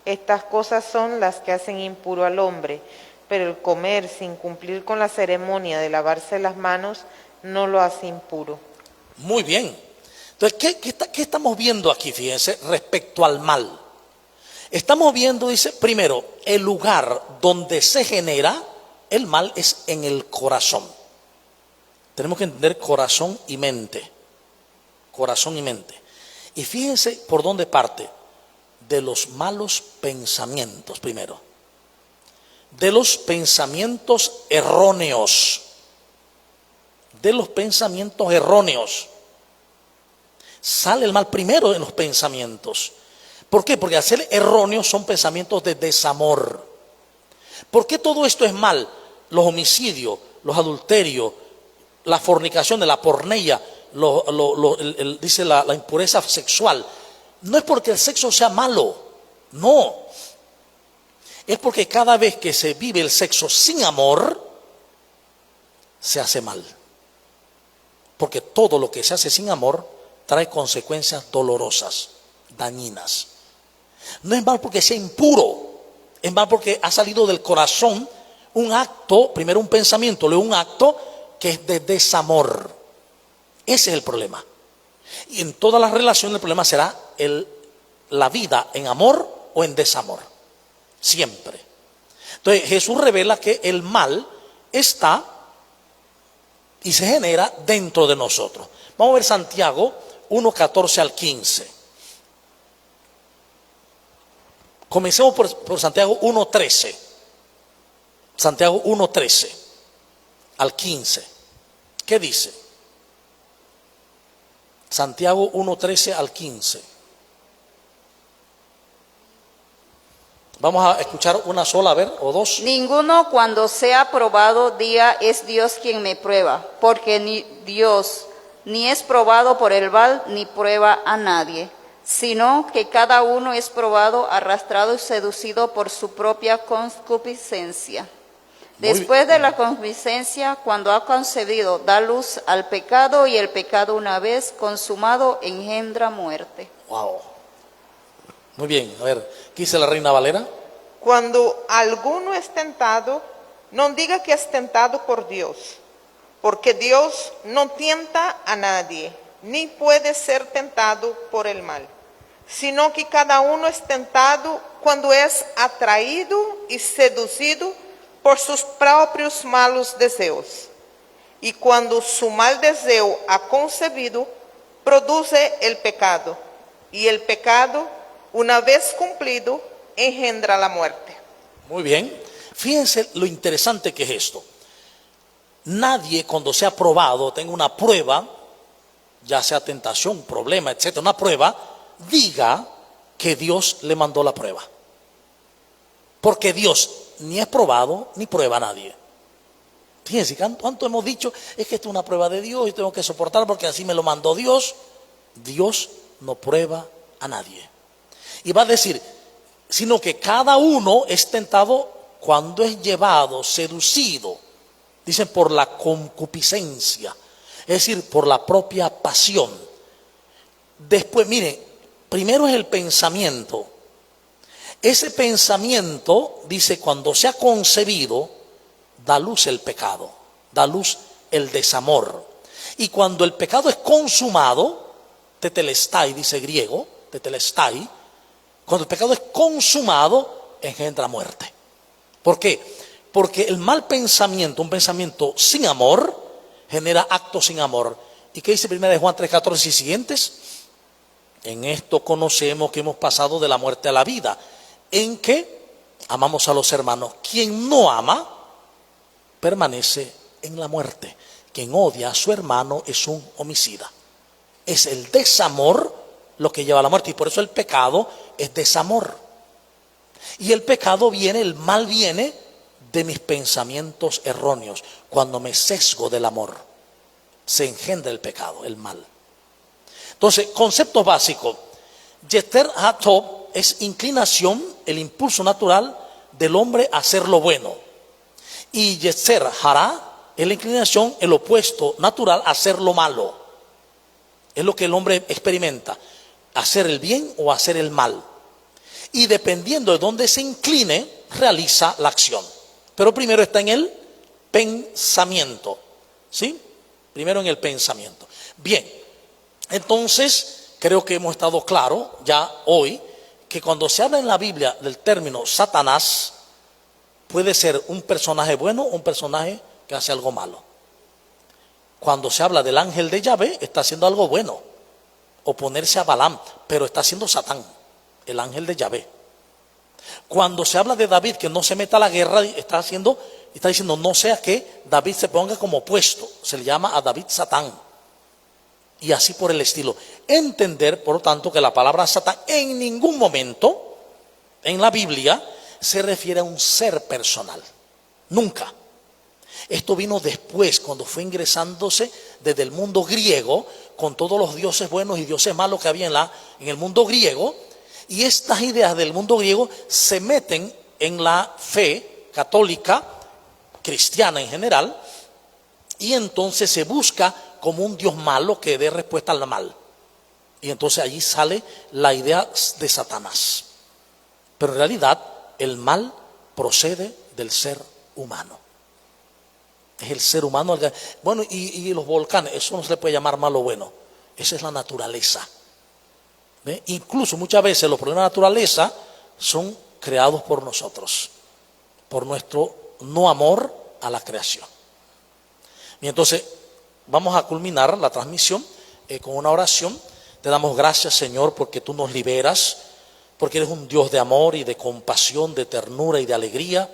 S6: Estas cosas son las que hacen impuro al hombre, pero el comer sin cumplir con la ceremonia de lavarse las manos no lo hace impuro.
S1: Muy bien. Entonces, ¿qué estamos viendo aquí? Fíjense, respecto al mal. Estamos viendo, dice, primero, el lugar donde se genera el mal es en el corazón. Tenemos que entender corazón y mente. Corazón y mente. Y fíjense por dónde parte. De los malos pensamientos primero. de los pensamientos erróneos. De los pensamientos erróneos. Sale el mal primero en los pensamientos. ¿Por qué? Porque al ser erróneos son pensamientos de desamor. ¿Por qué todo esto es mal? Los homicidios, los adulterios, la fornicación, la porneia, dice la impureza sexual. No es porque el sexo sea malo, no. Es porque cada vez que se vive el sexo sin amor, se hace mal. Porque todo lo que se hace sin amor trae consecuencias dolorosas, dañinas. No es mal porque sea impuro, es mal porque ha salido del corazón un acto, primero un pensamiento, luego un acto que es de desamor. Ese es el problema. Y en todas las relaciones el problema será la vida en amor o en desamor. Siempre. Entonces Jesús revela que el mal está y se genera dentro de nosotros. Vamos a ver Santiago 1:14 al 15. Comencemos por Santiago 1:13. Santiago 1:13 al 15. ¿Qué dice? Santiago 1:13 al 15. Vamos a escuchar una sola, a ver, o dos.
S3: Ninguno cuando sea probado diga es Dios quien me prueba, porque ni Dios ni es probado por el mal ni prueba a nadie, sino que cada uno es probado, arrastrado y seducido por su propia concupiscencia. Después de la concupiscencia, cuando ha concebido, da luz al pecado, y el pecado, una vez consumado, engendra muerte.
S1: Wow. Muy bien, a ver, ¿qué dice la Reina Valera?
S5: Cuando alguno es tentado, no diga que es tentado por Dios, porque Dios no tienta a nadie, ni puede ser tentado por el mal, sino que cada uno es tentado cuando es atraído y seducido por sus propios malos deseos. Y cuando su mal deseo ha concebido, produce el pecado, y el pecado, una vez cumplido, engendra la muerte.
S1: Muy bien. Fíjense lo interesante que es esto. Nadie cuando sea probado, tenga una prueba, ya sea tentación, problema, etcétera, una prueba, diga que Dios le mandó la prueba. Porque Dios ni es probado ni prueba a nadie. Fíjense, ¿cuánto hemos dicho? Es que esto es una prueba de Dios y tengo que soportar porque así me lo mandó Dios. Dios no prueba a nadie. Y va a decir, sino que cada uno es tentado cuando es llevado, seducido, dicen por la concupiscencia, es decir, por la propia pasión. Después, miren, primero es el pensamiento. Ese pensamiento, dice, cuando se ha concebido, da luz el pecado, da luz el desamor. Y cuando el pecado es consumado, tetelestai, dice griego, tetelestai, cuando el pecado es consumado, engendra muerte. ¿Por qué? Porque el mal pensamiento, un pensamiento sin amor, genera actos sin amor. ¿Y qué dice 1 Juan 3:14 y siguientes? En esto conocemos que hemos pasado de la muerte a la vida, en que amamos a los hermanos. Quien no ama, permanece en la muerte. Quien odia a su hermano es un homicida. Es el desamor lo que lleva a la muerte, y por eso el pecado es desamor. Y el pecado viene, el mal viene de mis pensamientos erróneos. Cuando me sesgo del amor, se engendra el pecado, el mal. Entonces, conceptos básicos. Yeter HaTov es inclinación, el impulso natural del hombre a hacer lo bueno. Y Yetzer Hara es la inclinación, el opuesto natural a hacer lo malo. Es lo que el hombre experimenta, hacer el bien o hacer el mal. Y dependiendo de dónde se incline, realiza la acción. Pero primero está en el pensamiento, ¿sí? Primero en el pensamiento. Bien, entonces creo que hemos estado claros ya hoy que cuando se habla en la Biblia del término Satanás, puede ser un personaje bueno o un personaje que hace algo malo. Cuando se habla del ángel de Yahvé, está haciendo algo bueno. Oponerse a Balaam, pero está haciendo Satán, el ángel de Yahvé. Cuando se habla de David que no se meta a la guerra, está diciendo no sea que David se ponga como opuesto. Se le llama a David Satán. Y así por el estilo. Entender, por lo tanto, que la palabra Satán en ningún momento en la Biblia se refiere a un ser personal. Nunca. Esto vino después, cuando fue ingresándose desde el mundo griego, con todos los dioses buenos y dioses malos que había en el mundo griego. Y estas ideas del mundo griego se meten en la fe católica, cristiana en general, y entonces se busca como un Dios malo que dé respuesta al mal. Y entonces allí sale la idea de Satanás. Pero en realidad el mal procede del ser humano. Es el ser humano. Bueno, y los volcanes, eso no se le puede llamar malo o bueno. Esa es la naturaleza. ¿Ve? Incluso muchas veces los problemas de naturaleza son creados por nosotros, por nuestro no amor a la creación. Y entonces vamos a culminar la transmisión con una oración. Te damos gracias, Señor, porque tú nos liberas, porque eres un Dios de amor y de compasión, de ternura y de alegría.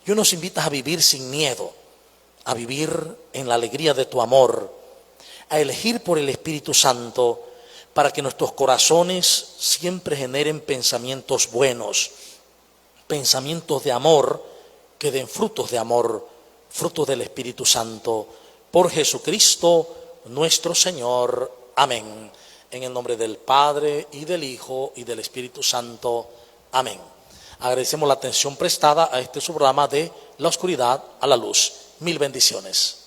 S1: Y hoy nos invitas a vivir sin miedo, a vivir en la alegría de tu amor, a elegir por el Espíritu Santo, para que nuestros corazones siempre generen pensamientos buenos, pensamientos de amor, que den frutos de amor, frutos del Espíritu Santo, por Jesucristo nuestro Señor. Amén. En el nombre del Padre, y del Hijo, y del Espíritu Santo. Amén. Agradecemos la atención prestada a este programa de La Oscuridad a la Luz. Mil bendiciones.